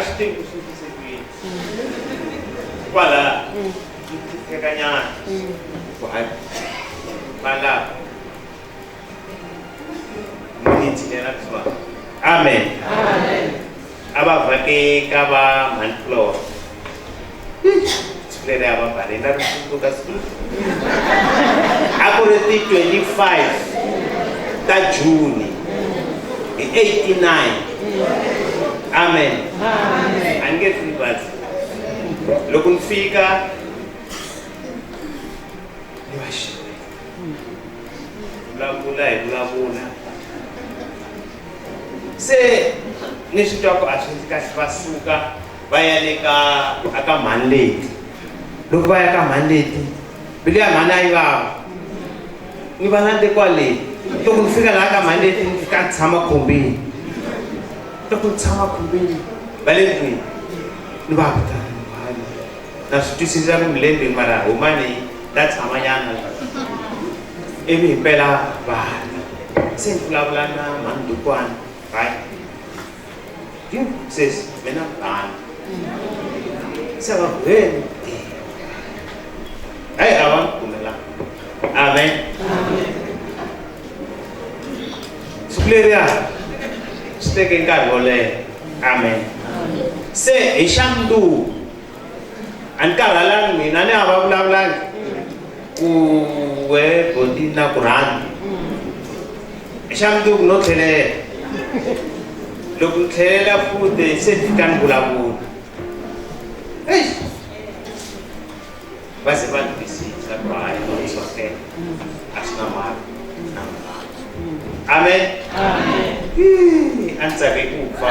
swi tivi ku swi fikise kwini kwala tekanyana ku hayi mbala miniti lera kusuka. Amen. A va vhake ka va mhani Flora siku leri a va mbale na risundzuka siku a ku ri ti 25 ta Juni hi 89. Amen. A ni nge swi rivali loko ni fika ni va xixevo vulavula hi vulavula. Se ni swi twa ku a swi ndzi kahle va suka va ya le ka mhani leti. Loko va ya ka mhani leti mbilu ya mhani a yi vava ni va na le kwale. Loko ni fika laha ka mhani leti ni fika ni tshama khombeni. Loko ni tshama khombeni va le ndlwini ni va vitana mhani na swi twisisa ku milembeni mara humani ta tshamanyana ivi himpela vana se ni vulavula na mhani Ndlukwana. Right? Says, "Mena bana." Saka vheni. Hayi avangipfumela. Amen. Siku leriya swi teke nkarhi wo leha. Amen. Se hi xa mundzuku a ni karhalangi mina ni hava vulavulangi ku we bodi na ku rhanda. Hi xa mundzuku no tlhelela. Loko ni tlhelela futhi se fika ni vulavula. Va se va twisisa ku hayi it's okay. A swi na mhaka na mhaka. Amen. Amen. A ni tsake ku fa.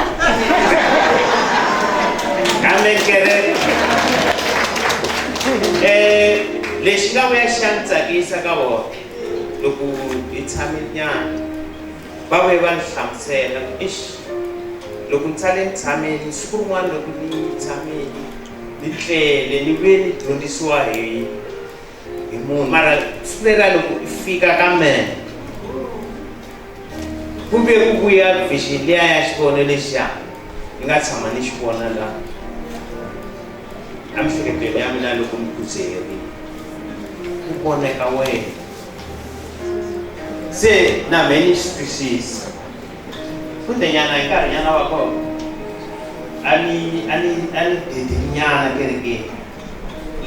Amen kereke. Lexi nga vuya xa ni tsakisa ka vona loko hi tshamile nyana va vuye va ni hlamusela loko ni tsale ni tshamile siku rin'wana loko ni tshamile ni tlele ni vuye ni dyondzisiwa hi munhu mara siku leriya loko i fika ka mina ku vuye ku vuya vision liya ya xivono lexiya ni nga tshama ni xi vona laha amhleketweni ya mina loko ni kuzerile ku voneka wena se na me ni swi twisisa futhi nyana hi nkarhi nyana wa kona a ni dedi nyana kerekeni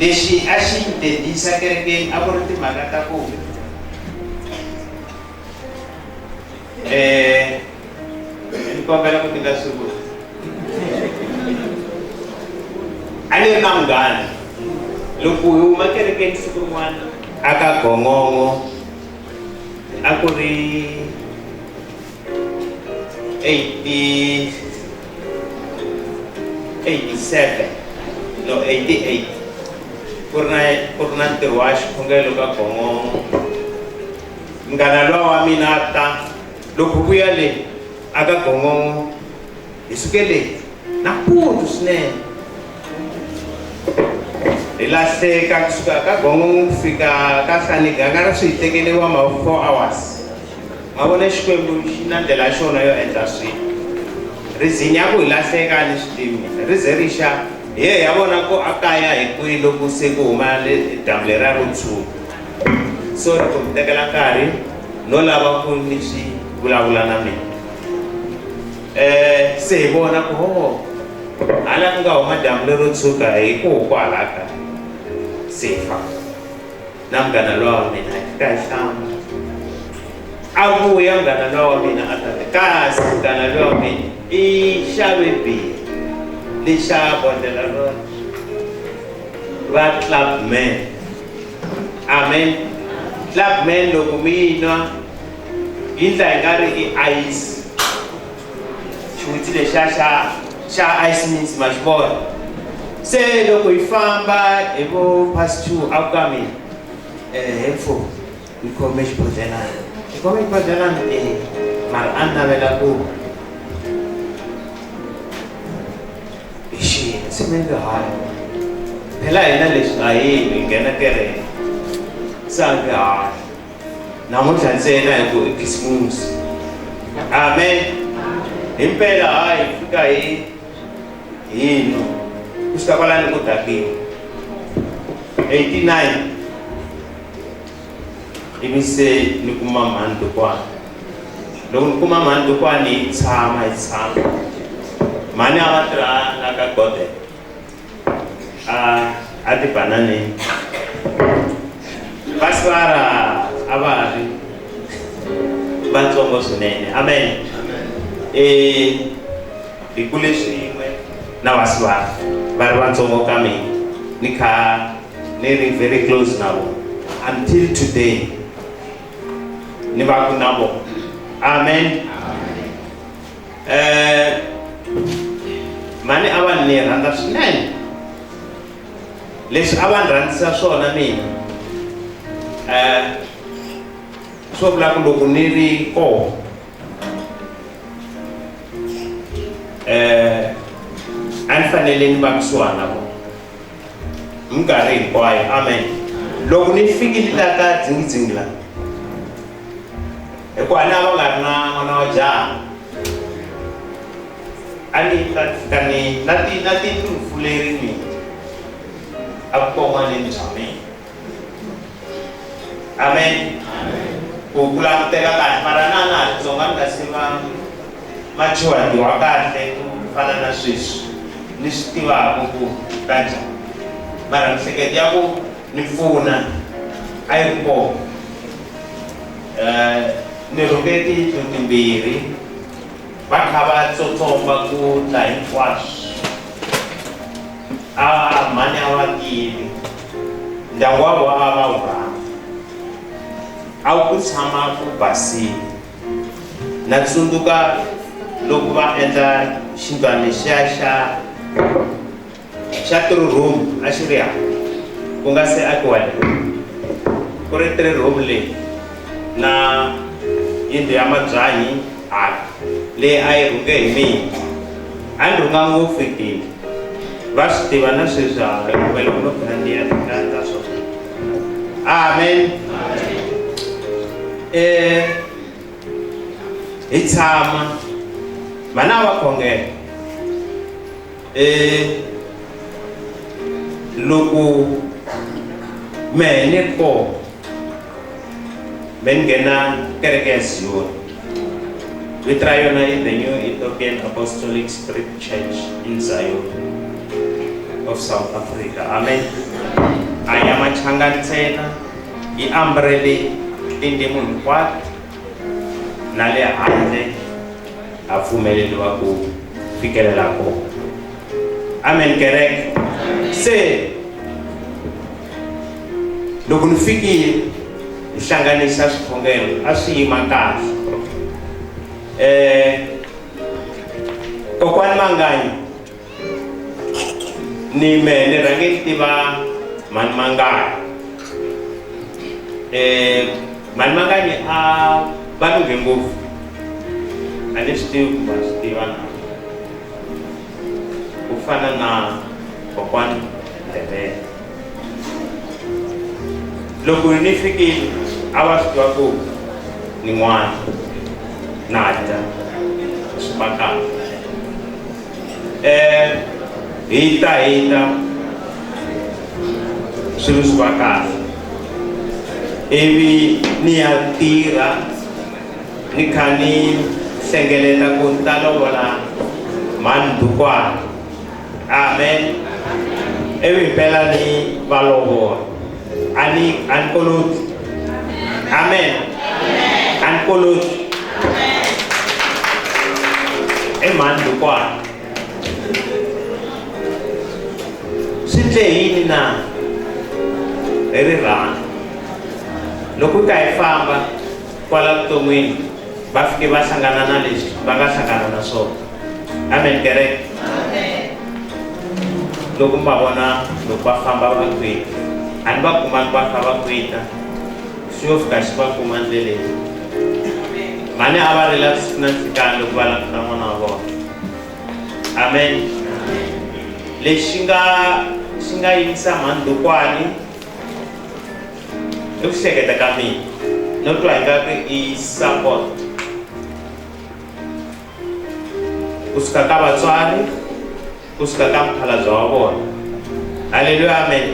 lexi a xi ni dedisa kerekeni a ku ri timhaka ta ku ni kombela ku tika siku a ni ri na munghana loko hi huma kerekeni siku rin'wana aka gongongo a ku ri 88 ku ri na ntirho wa xikhongelo ka gongongo munghana luwa wa mina ta loko vuya le aka gongongo hi suke le nampundzu swinene hi lahleka kusuka ka gongongo ku fika ka hlaniganga swi hi tekeriwa ma 4 hours ma vona xikwembu xi na ndlela xona yo endla swilo ri zinya ku hi lahleka ni swi tivi ri ze ri xa hi ya vona ku a kaya hi kwihi loko se ku huma dyambu leriya ro tshuka so ri ku mi tekela nkarhi no lava ku ni swi vulavula na mina se hi vona ku hala ku nga huma dyambu lero tshuka hi ku kwala ka sefa na munghana luwa wa mina hi fika hi hlamba a vuya munghana luwa wa mina a ta kasi munghana luwa wa mina i xave biya lexa bondela rona va club man. Amen. Club man loko mi nwa yi ndla hi nga ri i ice xiwitsi lexa xa ice means ma xi vona se loko hi famba hi vo past 2 a ku ka mina hefo ni khome xibodlelana mara a ni navela ku hi xina se mi nge hayi phela hina leswi a hi nghena kereke se a nge hayi namuntlha ntsena hi ku i khisimusi. Amen. Himpela hayi fika hino kusuka kwalani ku dakiwa 89 ivi se ni kuma mhani dokwana loko ni kuma mhani dokwana hi tshama mhani a va tirha la ka Godhead a tibananeni vasivara a va ri vatsongo swinene. Amen. Hi kule swin'we na vasivara va ri vatsongo ka mina ni kha ni ri very close na vona until today ni va ku na vona. Amen. Mhani a va ni rhandza swinene leswi a va ni rhandzisa swona mina swo vula ku loko ni ri koho a ni fanele ni va kusuhana na vona minkarhi hinkwayo. Amen. Loko ni fikile la ka dzingidzingi la hikuva ni a va nga ri na n'wana wa jaha a ni ta fika na tindlupfu leri mina avukon'waneni bya mina. Amen. Ku languteka kahle mara na Dzonga ni nga se va machuhariwa kahle ku fana na sweswi ni swi tivaka ku ta njhani, mara miehleketo ya ku ni pfuna a yi ri kona. Ni rhunge tiyindlu timbirhi va kha va tsotsomba ku ta hinkwaswo. Mhani a va tivi, ndyangu wa vona a va wu rhandza, a wu ku tshama ku basile. Na tsundzuka loko va endla xindlwana lexiya xa 3 room a xi ri hava ku nga se akiwa ku ri 3 room leyi na yindlu ya mabyanyi leyi a yi rhunge hi mina. A ni rhunga ngopfu hi tini, va swi tiva na sweswi hikuva loko no pfuna ni ya ta swona. Amen. Hi tshama mana va khongela loko mehe ni ri kona me ni nghena kereke ya Zion. Vito ra yona i the New Ethiopian Apostolic Spirit Church in Zion of South Africa. Amen. A ya machanga ntsena yi ambrele tindzimu hinkwato na le handle a pfumeleriwa ku fikelela kona. Amen kereke. Se loko ni fikile ni hlanganisa swikhongelo a swi yima kahle. Kokwani Manganyi ni mehe ni rhange ni tiva Mhani Manganyi. Mhani Manganyi a va lunghe ngopfu, a ni swi tivi ku va swi tiva na ku fana na kokwani Ndebele. Loko ni fikile a va swi tiva ku ni n'wana na dya swipakana. Hi ta swilo swi va kahle, ivi ni ya tirha ni kha ni hlengeleta ku ni ta lovola Mhani Ndukwana. Amen. Ivi himpela ni va lovola a ni koloti. Amen. A ni koloti. Mhani Ndukwana swi tle yini na hi rirhandzu. Loko ka hi famba kwala vuton'wini va fike va hlangana na leswi va nga hlangana na swona. Amen kereke. Loko mi va vona loko va famba va kwita, a ni va kumanga va kha va kwita, swi yo fika xi va kuma ndleleni. Mhani a va rila siku na nhlekani loko va languta n'wana wa vona. Amen. Lexi nga yimisa Mhani Ndukwana i ku hleketa ka mina no twa ingaku i support kusuka ka vatswari, kusuka ka mukhalabye wa vona. Haleluya. Amen.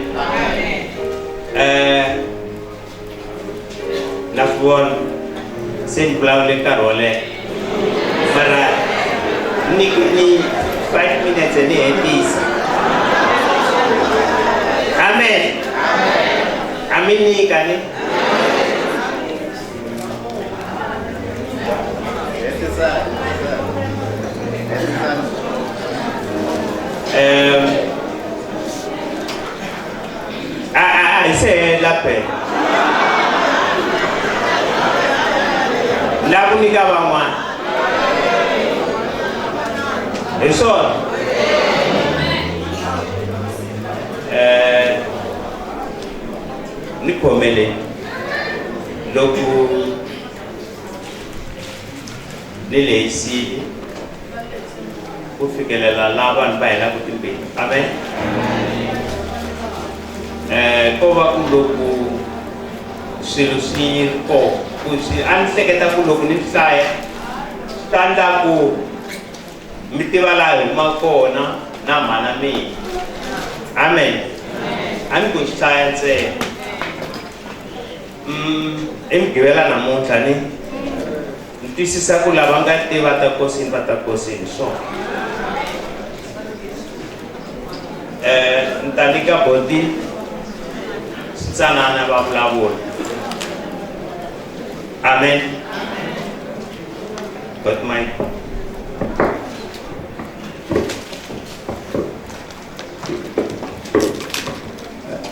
Na swi vona se ni vulavule nkarhi wo leha mara ni 5 minutes ni hetisa. Amen. Aminika ni ise lape lakunika van'wana hi swona. Ni khomele loko ni lehisile ku fikelela laha vanhu va helaka timbilu. Amen. Ko va ku loko swilo swi ri kona ku a ni hleketa ku loko ni hlaya swi ta endla ku mi tiva laha hi humaka kona na mhana mina. Amen. a ni ku xi hlaya ntsena i mugqivela namuntlha ni twisisa ku lava nga tiva ta kosini va ta kosini swona ni ta nyika boti switsanana va vulavula amen got my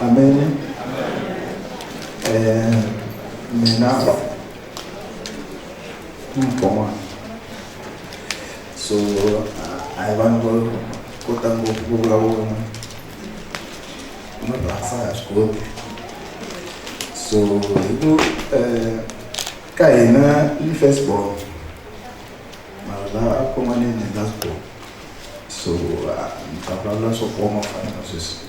amen mina mpoma so I want to kota ngopfu ku vulavula no basa ya swi so hi ku ka hina i firstborn mara laha a komaneni hi lastborn so ni ta vulavula swo koma fana na sweswi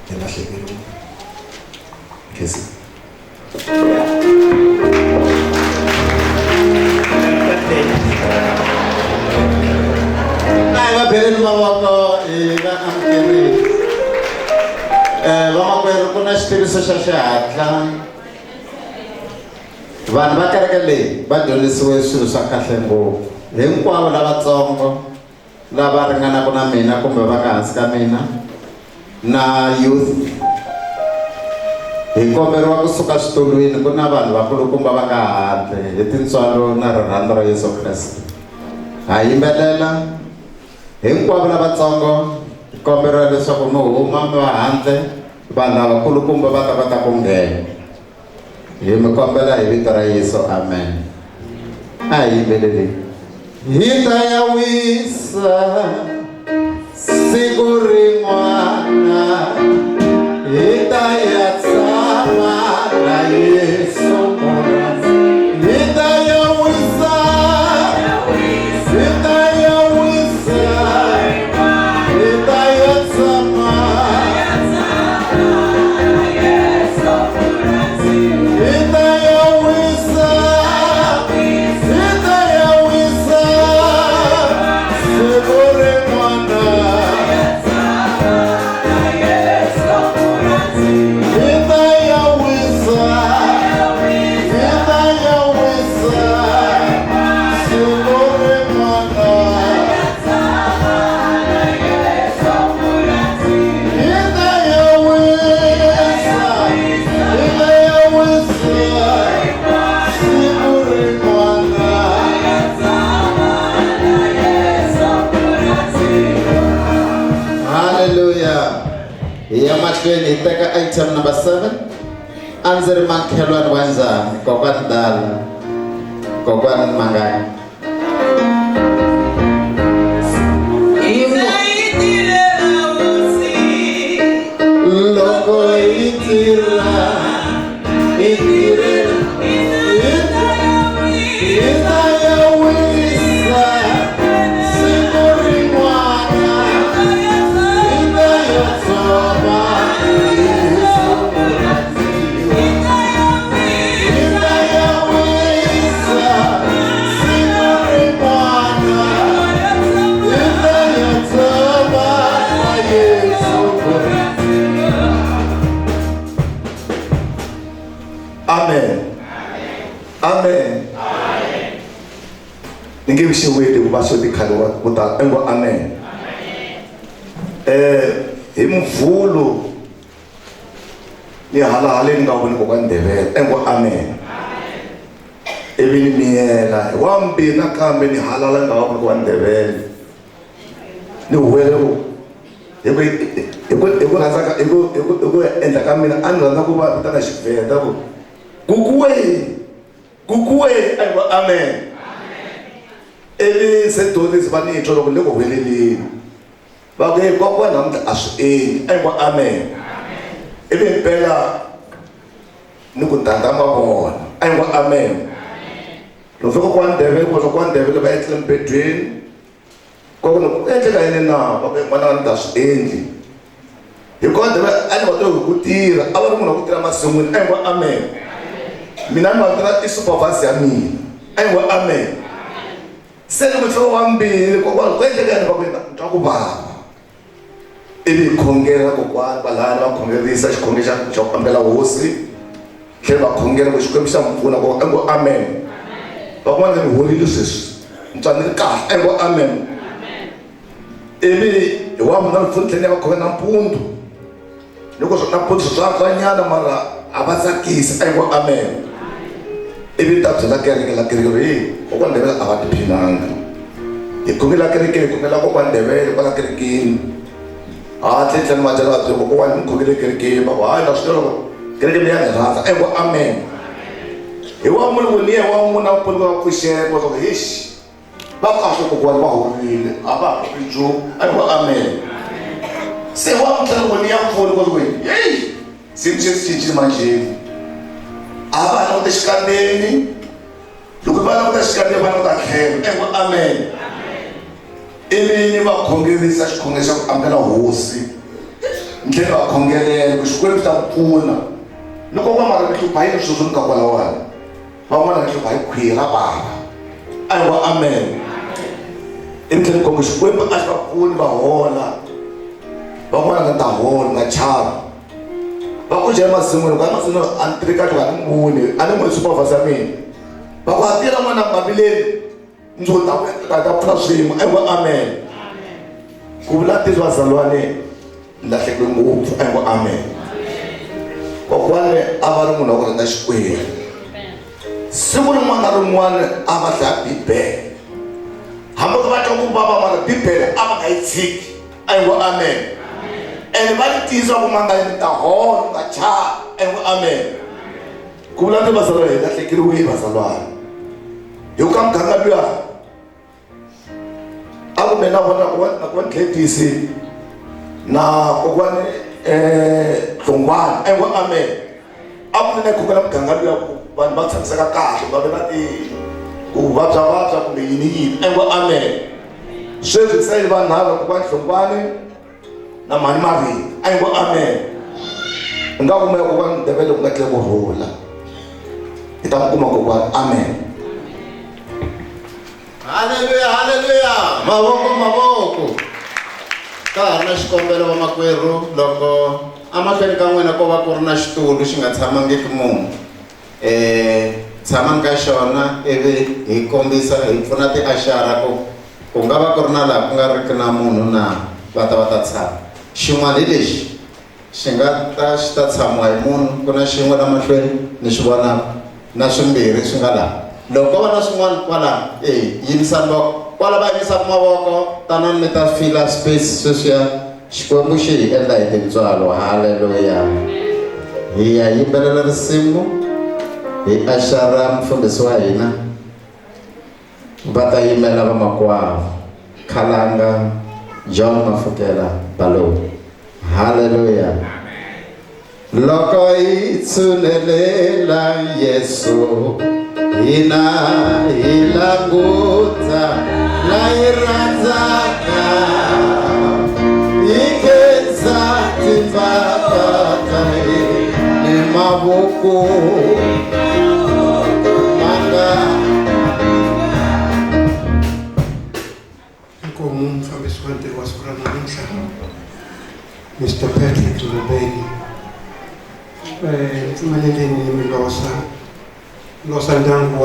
hi lahlekeriwe kesi Beleni mavoko va amukeri vamakwerhu ku na xitiviso xa xihatla vanhu va kereke leyi va dyondzisiwe swilo swa kahle ngopfu hinkwavo lavatsongo lava ringanaka na mina kumbe va nga hansi ka mina na youth hi komberiwa kusuka switulwini ku na vanhu vakulukumba va nga handle hi tintswalo na rirhandzu ra Yesu Kreste ha yimbelela hinkwavo lavatsongo komberiwa leswaku mi huma mi va handle vanhu lavakulukumba va ta kota ku nghena hi mi kombela hi vito ra Yesu amen a hi yimbeleleni hi ta ya wisa siku rin'wana hi ta ya tshama na Yesu hi ta ya wisa hi ta ya wisa hi ta ya tshama hi ta ya wisa hi ta ya wisa siku rin'wana Hi teka item number 7 a ndzi ri makhelwani wa njhani kokwani Dala kokwani Mangani loko hi tirha hi tirhela hi ta ya wisa siku rin'wana hi ta ya tshama Amen. Amen. Ningivishiwile ku va swo tikhale ku ta engo amen. Hi Muvhulu ni halahale nga voni kokwani Ndebele engo amen. Ivi ni miyela wa mbina kambe ni halala nga voni kokwani Ndebele ni huwele ku rhandza ka ku endla ka mina a ni rhandza ku va vitana Xivenda ku kukuwe engo amen. Ivi se dyondzisi va ni twa loko ni ku helelini va ku kokwana namuntlha a swi endli engo amen. Ivi mpela ni ku dandama vona engo amen. Loko fika kwa Ndebele ku kwa Ndebele va etlele mpedweni kokwana ku endleka yini na va ku n'wana wa ni ta swi endli hikuva Ndebele a ni va twa hi ku tirha a va ri munhu wa ku tirha masin'wini engo amen. Mina ni va tirha i supervise ya mina engo amen. Se ni mufika wa mbirhi kokwana ku endleka yini va ku ni twa ku vava ivi ivi khongela kokwani valani va khongerisa xikhonge xa ku ambela hosi tlhela va khongela ku xikwembu xa mpfuna ku engo amen van'wana ni horile sweswi ntswani ri kahle engo amen ivi hi wa mina mpfuni tlhela ni va khongela nampundzu loko nampundzu swa kanyana mara a va tsakisi engo amen ivi ta byela kereke la kereke ri kokwani Ndebele a va tiphinanga hi khongela kereke hi khongela kokwani Ndebele kwala kerekeni tlhela ma byela vabyela kokwani mi khongele kerekeni va ku hayi na swi tiva loko kereke mi ya ni rhandza engo amen hi wa munhu ku niye wa munhu a mpfuni va pfuxeka va ku hixi va kahle kokwani va horile a va ha ri nchumu engo amen se wa mutlhela ku ni ya mpfuni va ku yeyi siku xi cincile manjeni a va languta xikambeni loko va languta xikambeni va languta tlhelo engo amen ivi ni va khongerisa xikhonge xa ku ambela hosi ni tlhela va khongelela ku xikwembu xa pfuna loko va mara mi hlupha yini swilo swo ni ka kwalawani van'wana mi hlupha hi khwiri ra bava engo amen ivi tlhela ni khonge xikwembu a xi va pfuni va hola van'wana nga ta hola nga chava va ku dya emasin'wini ku ya masin'wini a ni tirhi kahle va ni muni a ni n'wi supervisor mina va ku a tirha n'wana mavileni ndzo ta pfuna swiyimo engo amen ku vula tisi vazalwane ni lahlekile ngopfu engo amen kokwani a va ri munhu wa ku rhandza xikwembu siku rin'wana na rin'wana a va hlaya bibele hambi ku va twa ku vava mara bibele a va nga yi tshiki engo amen ene va ni tiyisa ku mangani ta hola nga chava engo amen ku vula ti vazalwane hi lahlekeriwile vazalwane hi ku ka muganga luya a kumbe na vona nakuva Gladys na kokwani Hlongwane engo amen a ku ni khongela muganga luya ku vanhu va tshamiseka kahle va ve na ku vabya kumbe yini engo amen sweswi se vanhu lava kokwani Hlongwane na mani mavini engo amen u nga kumeka kokwani Ndebele ku nga tlhe kurhula hi ta mu kuma kokwani amen Haleluya, haleluya, mavoko ka ha ri na xikombelo vamakwerhu loko amahlweni ka n'wina ko va ku ri na xitulu xi nga tshamangiki munhu tshamani ka xona ivi hi kombisa hi pfuna tiaxara ku nga va ku ri na laha ku nga riki na munhu na va ta tshama xin'wana hi lexi xi nga ta xi ta tshamiwa hi munhu ku na xin'we la mahlweni ni swi vonaka na swimbirhi swi nga laha loko ko va na swin'wana kwala yimisani voko kwala va yimisaka mavoko tanani mi ta fila space sweswiya xikwembu xi hi endla hi tintswalo haleluya hi ya yimbelela risimu hi axara mufundhisi wa hina va ta yimela vamakwavo Khalanga John Mafukela Baloyi haleluya loko hi tshunelela Yesu hina hi languta la hi rhandzaka hi khensa timbapa ta ni mavoko manga inkomu mfambisi wa ntirho wa siku ra namuntlha Mr. Patrick Ndebele pfumeleleni mi losa ndyangu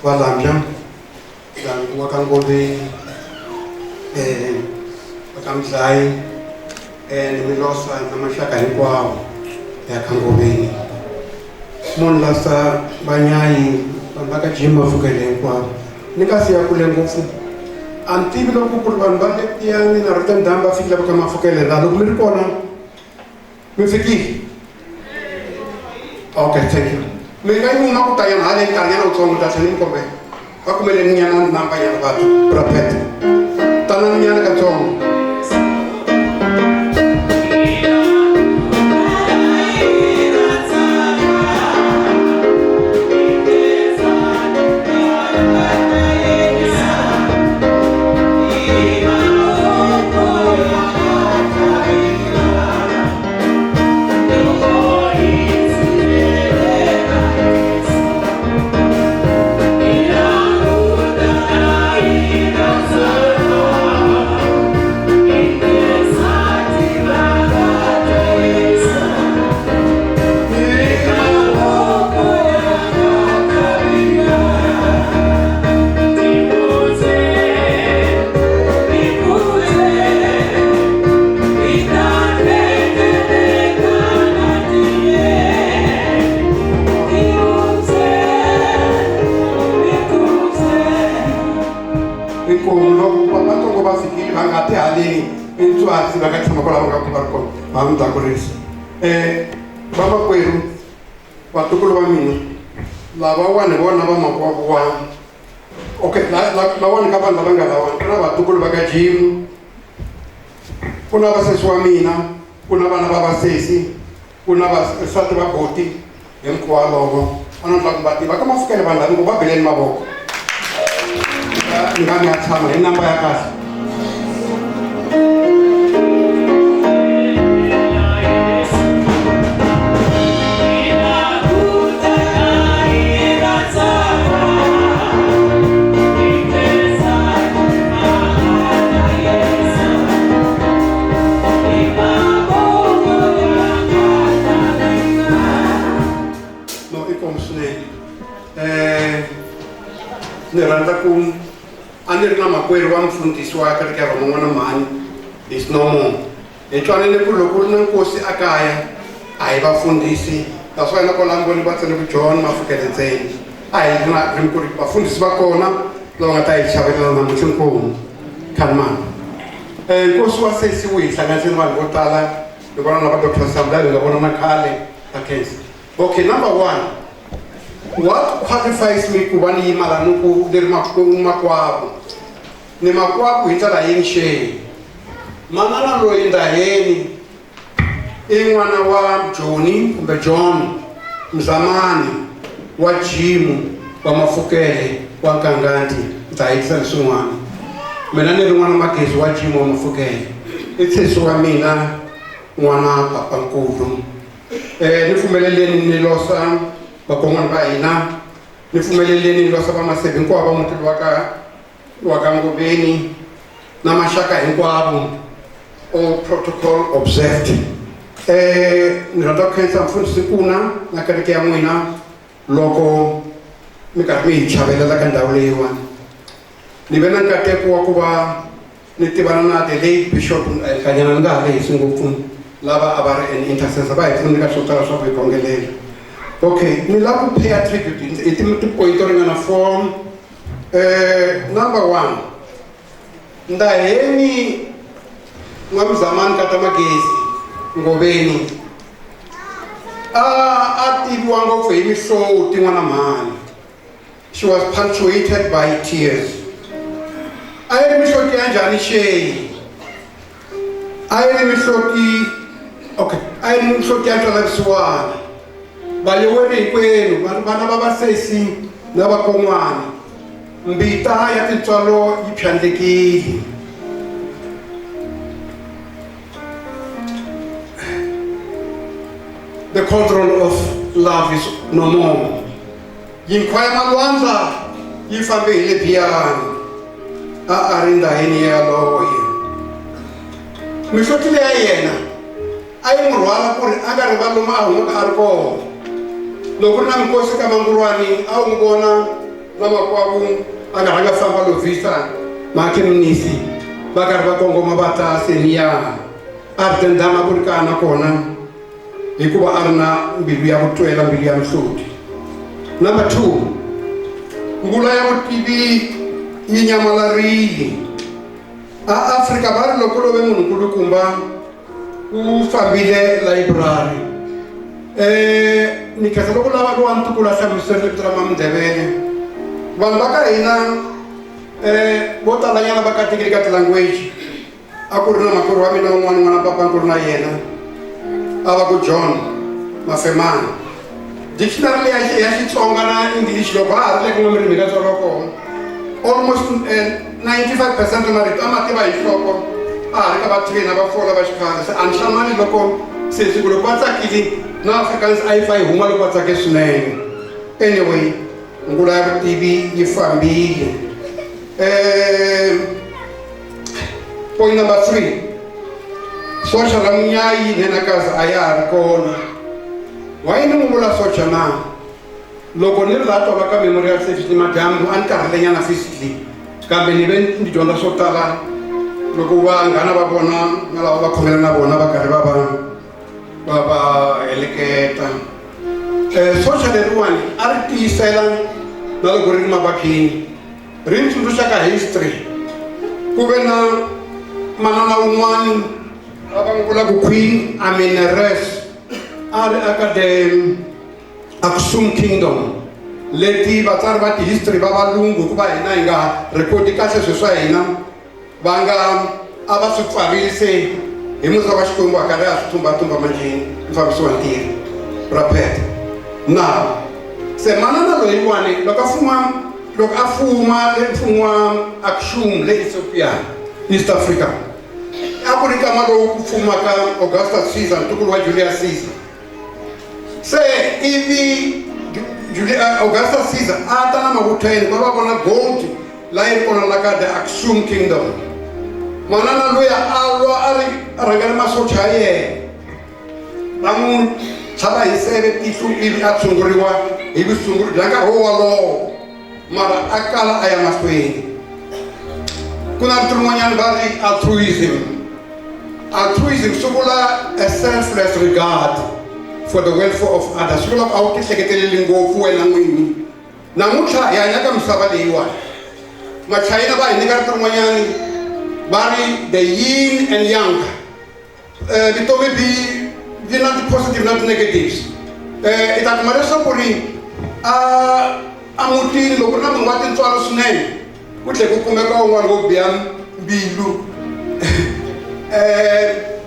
wa Lambya ndyangu wa ka Ngoveni wa ka Mdlayi ni mi losa na maxaka hinkwawo ya ka Ngoveni munhu lasa Banyayi vanhu va ka Jim Mafukele hinkwavo ni nga siya kule ngopfu a ni tivi loko ku ri vanhu va le tiyani na Rotendam va fikile va ka Mafukele la loko mi ri kona mi fikile okay thank you mi nga yima ku ta yana hale nkarhinyana wutsongo ta tlhela ni mi kombela va kumeleni nyana namba nyana vatu prophet tanani nyana katsongo intswatsi va ka tshama kwalaho ka ku va ri kona va mi ta kurisa vamakwerhu vatukulu va mina lavawani vona va makwavo wa okay lawani ka vanhu lava nga lawani ku na vatukulu va ka Jim, ku na vasesi wa mina, ku na vana va vasesi, ku na vasati va boti hinkwalovo a ni twa ku va tiva ka Mafukele vanhu lava ku va beleni mavoko ni nga mi ya tshama hi namba ya kahle. Ni rhandza ku a ni ri na makwerhu wa mfundhisi wa kereke ya van'wana mhani is no more hi twanile ku loko ri na nkosi a kaya a hi vafundhisi naswona na kolangoni va tsale ku John Mafukele ntsena a hi na ri ku ri vafundhisi va kona lava nga ta hi chavelela namuntlha nkomu khanmani nkosi wa sesi wu hi hlanganisile vanhu vo tala ni vona na va Dr. Samla hi nga vona na khale ka cancer. Okay, number one, what qualifies me ku va ni yima laha ni ku leri makwavo ni makwavo hi ndlela yini xehi manana loyi Ndaheni i n'wana wa Joni kumbe John Mzamani wa Jim wa Mafukele wa Nkangati ni ta hetisa ni swin'wana mina ni ri n'wana Magezi wa Jim wa Mafukele i sesi wa mina n'wana papankulu ni pfumeleleni ni losa vakon'wana va hina ni pfumeleleni ni losa va Maseve hinkwavo va muti wa ka Ngobeni na maxaka hinkwavo all protocol observed. Ni rhandza ku khensa mfundhisi Kuna na kereke ya n'wina loko mi karhi mi hi chavelela ka ndhawu leyiwani. Ni ve na nkateko wa ku va ni tivana na the late Bishop kanyana ni nga ha lehisi ngopfu lava a va ri an intercessor va hi pfunile ka swo tala swa ku hi khongelela. Okay, ni lava ku pay tribute hi tipoint to ringana 4. Number one, Ndaheni n'wa Mzamani kata Magezi Ngobeni a tiviwa ngopfu hi mihloti n'wana mhani. She was punctuated by tears. A yi ri mihloti ya njhani xehi? A yi ri mihloti okay, a yi ri mihloti ya ntwelavusiwana. Valeweni hinkwenu vana va vasesi na vakon'wana mbita ya tintswalo yi phyandlekile. The control of love is no more. Yinkwa ya malwandla yi fambe hi le Biyani a ri Ndaheni yaloye. Mihloti leya yena a yi n'wi rhwala ku ri a nga rivali lomu a humaka a ri kona. Loko ri na mikosi ka Mangurwani a wu n'wi vona na makwavo a nga rhanga famba lovisa makheminisi va karhi va kongoma va ta Seniya a ri tendama ku ri kana kona hikuva a ri na mbilu ya ku twela, mbilu ya mihloti. Number 2, ngula ya vutivi yi nyamalarile. A Afrika va ri loko love munhu nkulukumba u fambile library. Ni khensa loko lava lowa ntukulu a hlamuserile vito ra Mamndebele. Vanhu va ka hina vo talanyana va katekile ka ti-language. A ku ri na makwerhu wa mina un'wana n'wana papa nkulu na yena a va ku John Mafemani. Dictionary leyi ya Xitsonga na English loko a ha ri le ku ngomeni mi ka tswariwa kona almost 95% marito a ma tiva hi nhloko a ha ri ka va 3 na va 4 va xikhale. Se a ni hlamali loko sesi ku loko va tsakile na Afrikaans a yi fa yi huma loko va tsake swinene. Anyway, ngula ya vutivi yi fambile. Point number 3, socha la Munyayi Nhenakazi a ya ha ri kona. Why ni n'wi vula socha na? Loko ni ri laha tova ka Memorial Service nimadyambu a ni karhelenyana physically kambe ni ve ni dyondza swo tala loko vanghana va vona na lava va khomela na vona va karhi va heleketa. Socha leriwani a ri tiyisela na loko ri ri mavabini ri ni tsundzuxa ka history ku ve na manana un'wana lava vula ku Queen Ameneres a ri aka the Aksum Kingdom leti vatsari va ti-history va valungu ku va hina hi nga rekodi kahle swilo swa hina va nga a va swi pfarile se hi musa wa Xikwembu a karhi a swi tumbatumba manjeni mfambisi wa ntirho rapet na se manana loyiwani loko a fuma le mfumo wa Aksum le Ethiopia East Africa a ku ri nkama lowu ku fumaka Augustus Caesar ntukulu wa Julius Caesar se ivi Augustus Caesar a ta na mavutheni va vona gold la yi kona la ka the Aksum Kingdom manana luya a lwa a ri rhangela masocha ya yena va n'wi chava hi seve tihlo ivi a tshunguriwa hi vutshunguri bya nkarhi wolowo mara a kala a ya mahlweni ku na rito rin'wanyana va ri altruism swi vula a selfless regard for the welfare of others swi vula ku a wu tihleketeleli ngopfu wena n'wini namuntlha hi hanya ka misava leyiwani machayina va hi nyika rito rin'wanyani va ri the yin and yang vitomi byi na ti-positive na ti-negatives i ta kuma leswaku ri a mutini loko ri na munhu wa tintswalo swinene ku tlhe ku kumeka un'wana wo biha mbilu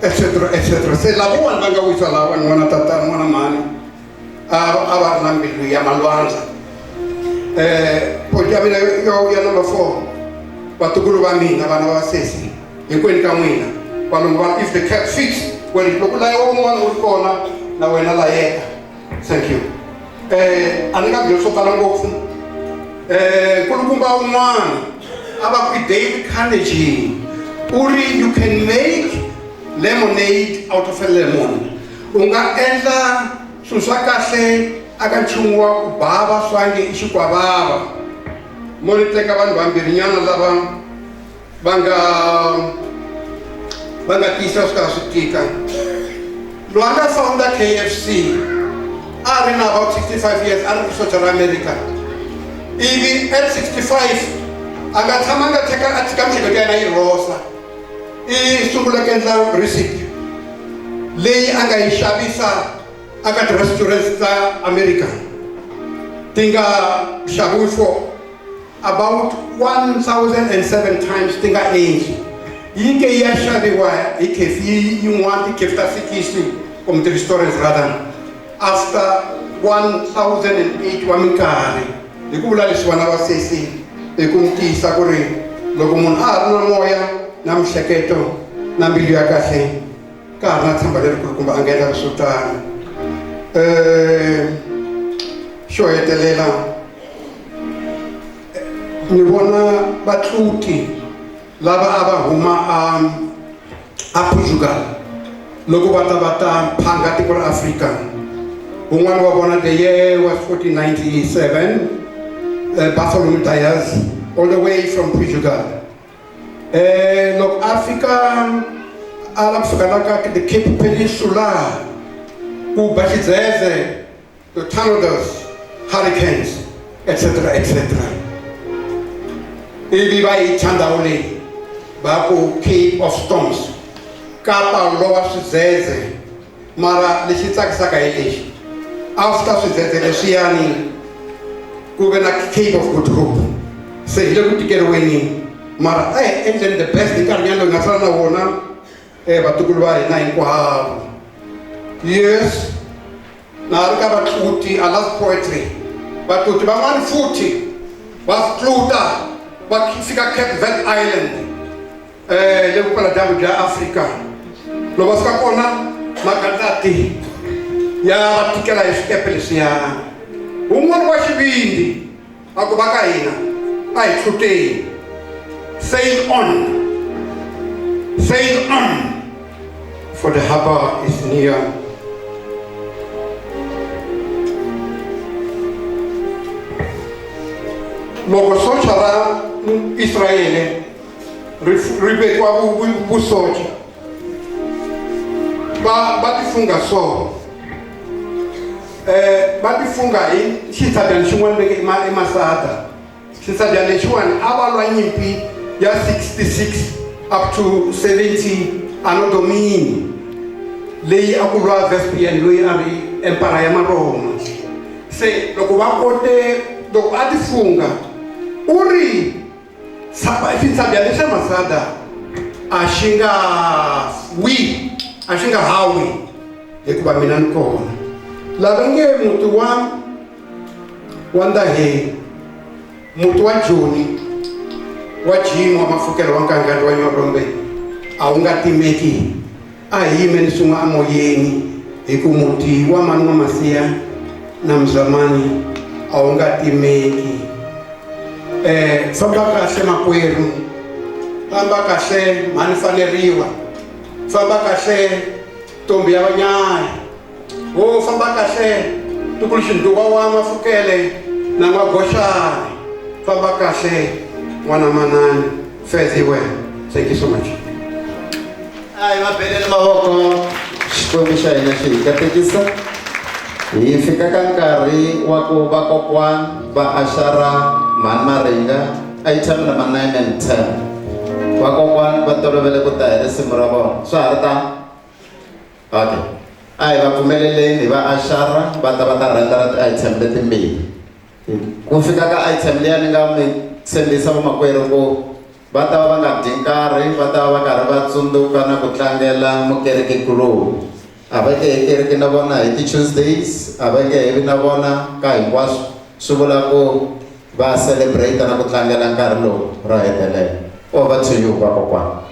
etc se lavawani va nga wisa lava n'wana tatana n'wana mhani a va ri na mbilu ya malwandla poti ya mina ya number 4 vatukulu va mina vana va sesi hinkwenu ka n'wina valungu va if the cat fits wena loko laye wun'wana wu ri kona na wena layeka thank you a ni nga byeli swo tala ngopfu kulukumba wun'wana a va ku Dale Carnegie u ri you can make lemonade out of a lemon u nga endla swilo swa kahle aka nchumu wa ku bava swange i xikwavava mo ni teka vanhu vambirhinyana lava va nga tiyisa swi kara swi tika loyi a nga founder KFC a ri na about 65 years a ri ku socha ra America ivi at 65 a nga tshamanga a tshika miehleketo ya yena yi rosa i sungula ku endla recipe leyi a nga yi xavisa aka ti-restaurants ta America ti nga xaviwi for about 1,007 times ti nga endli yi ke ya xaviwa hi khefi yin'wana tikhefi ta 60 kumbe ti-restaurants rather after 1,008 wa minkarhi hi ku vula leswi vana va sesi hi ku mi tiyisa ku ri loko munhu a ha ri na moya na mihleketo na mbilu ya kahle ka ha ri na tshamba lerikulu kumbe a nga endla swo tala xo hetelela ni vona vatluti lava a va huma a Portugal loko va ta phanga tiko ra Afrika un'wana wa vona the year was 1497 Bartholomew Dias all the way from Portugal loko Afrika a lava ku fika la ka the Cape Peninsula ku ba xidzedze the tornadoes hurricanes etc ivi va yi thya ndhawu leyi va ku Cape of Storms kapa lova swidzedze mara lexi tsakisaka hi lexi after swidzedze leswiyani ku ve na Cape of Good Hope se hi le ku tikeriweni mara a hi endleni the best hi nkarhi nyana loyi nga sala na wona vatukulu va hina hinkwavo yes na ri ka vatluti I love poetry vatluti van'wani futhi va tluta va fika Cape Verde Island le vupela dyambu bya Afrika loko va fika kona makatati ya va tikela hi swikepe leswiyani un'wana wa xivindi a ku va ka hina a hi tluteni sail on for the harbor is near loko socha ra Israele ri vekiwa vusocha va tifunga so va tifunga hi xitsadyani xin'wana leki emasada xitsadyani lexiwani a va lwa nyimpi ya 66 up to 70 Anno Domini leyi a ku lwa Vespasian loyi a ri empire ya maroma se loko va kote loko a tifunga u ri xitshambya lexi masada a xi nga hawi hikuva mina ni kona lava nge muti wa Ndaheni muti wa Joni wa Jimo wa Mafukelo wa Nkangala wa Nyorombe a wu nga timeki a hi yimeni swin'we amoyeni hi ku muti wa mani wa Masiya na Mzamani a wu nga timeki famba kahle makwerhu famba kahle mhani faneriwa famba kahle ntombi ya Vanyaya wo famba kahle tukulu xinduwa wa Mafukele na Magoshani famba kahle n'wana manani Feziwe. Thank you so much. Ai mabeleni mavoko xikwembu xa hina xi hi katekisa hi fika ka nkarhi wa ku vakokwani va Ashara Mhani Maringa item number 9 and 10 vakokwani va tolovele ku ta hi risimu ra vona swa ha ri ta okay a hi va pfumeleleni hi va Ashara va ta rhenda ra ti-item letimbirhi ku fika ka item liya ni nga mi tshembisa vamakwerhu ku va ta va nga dyi nkarhi va ta va karhi va tsundzuka na ku tlangela mukerekekuloni a va nge hi kereke na vona hi ti-Tuesdays a va nge hi na vona ka hinkwaswo swi vula ku va celebrate na ku tlangela nkarhi lowu ro hetelela over to you vakokwani.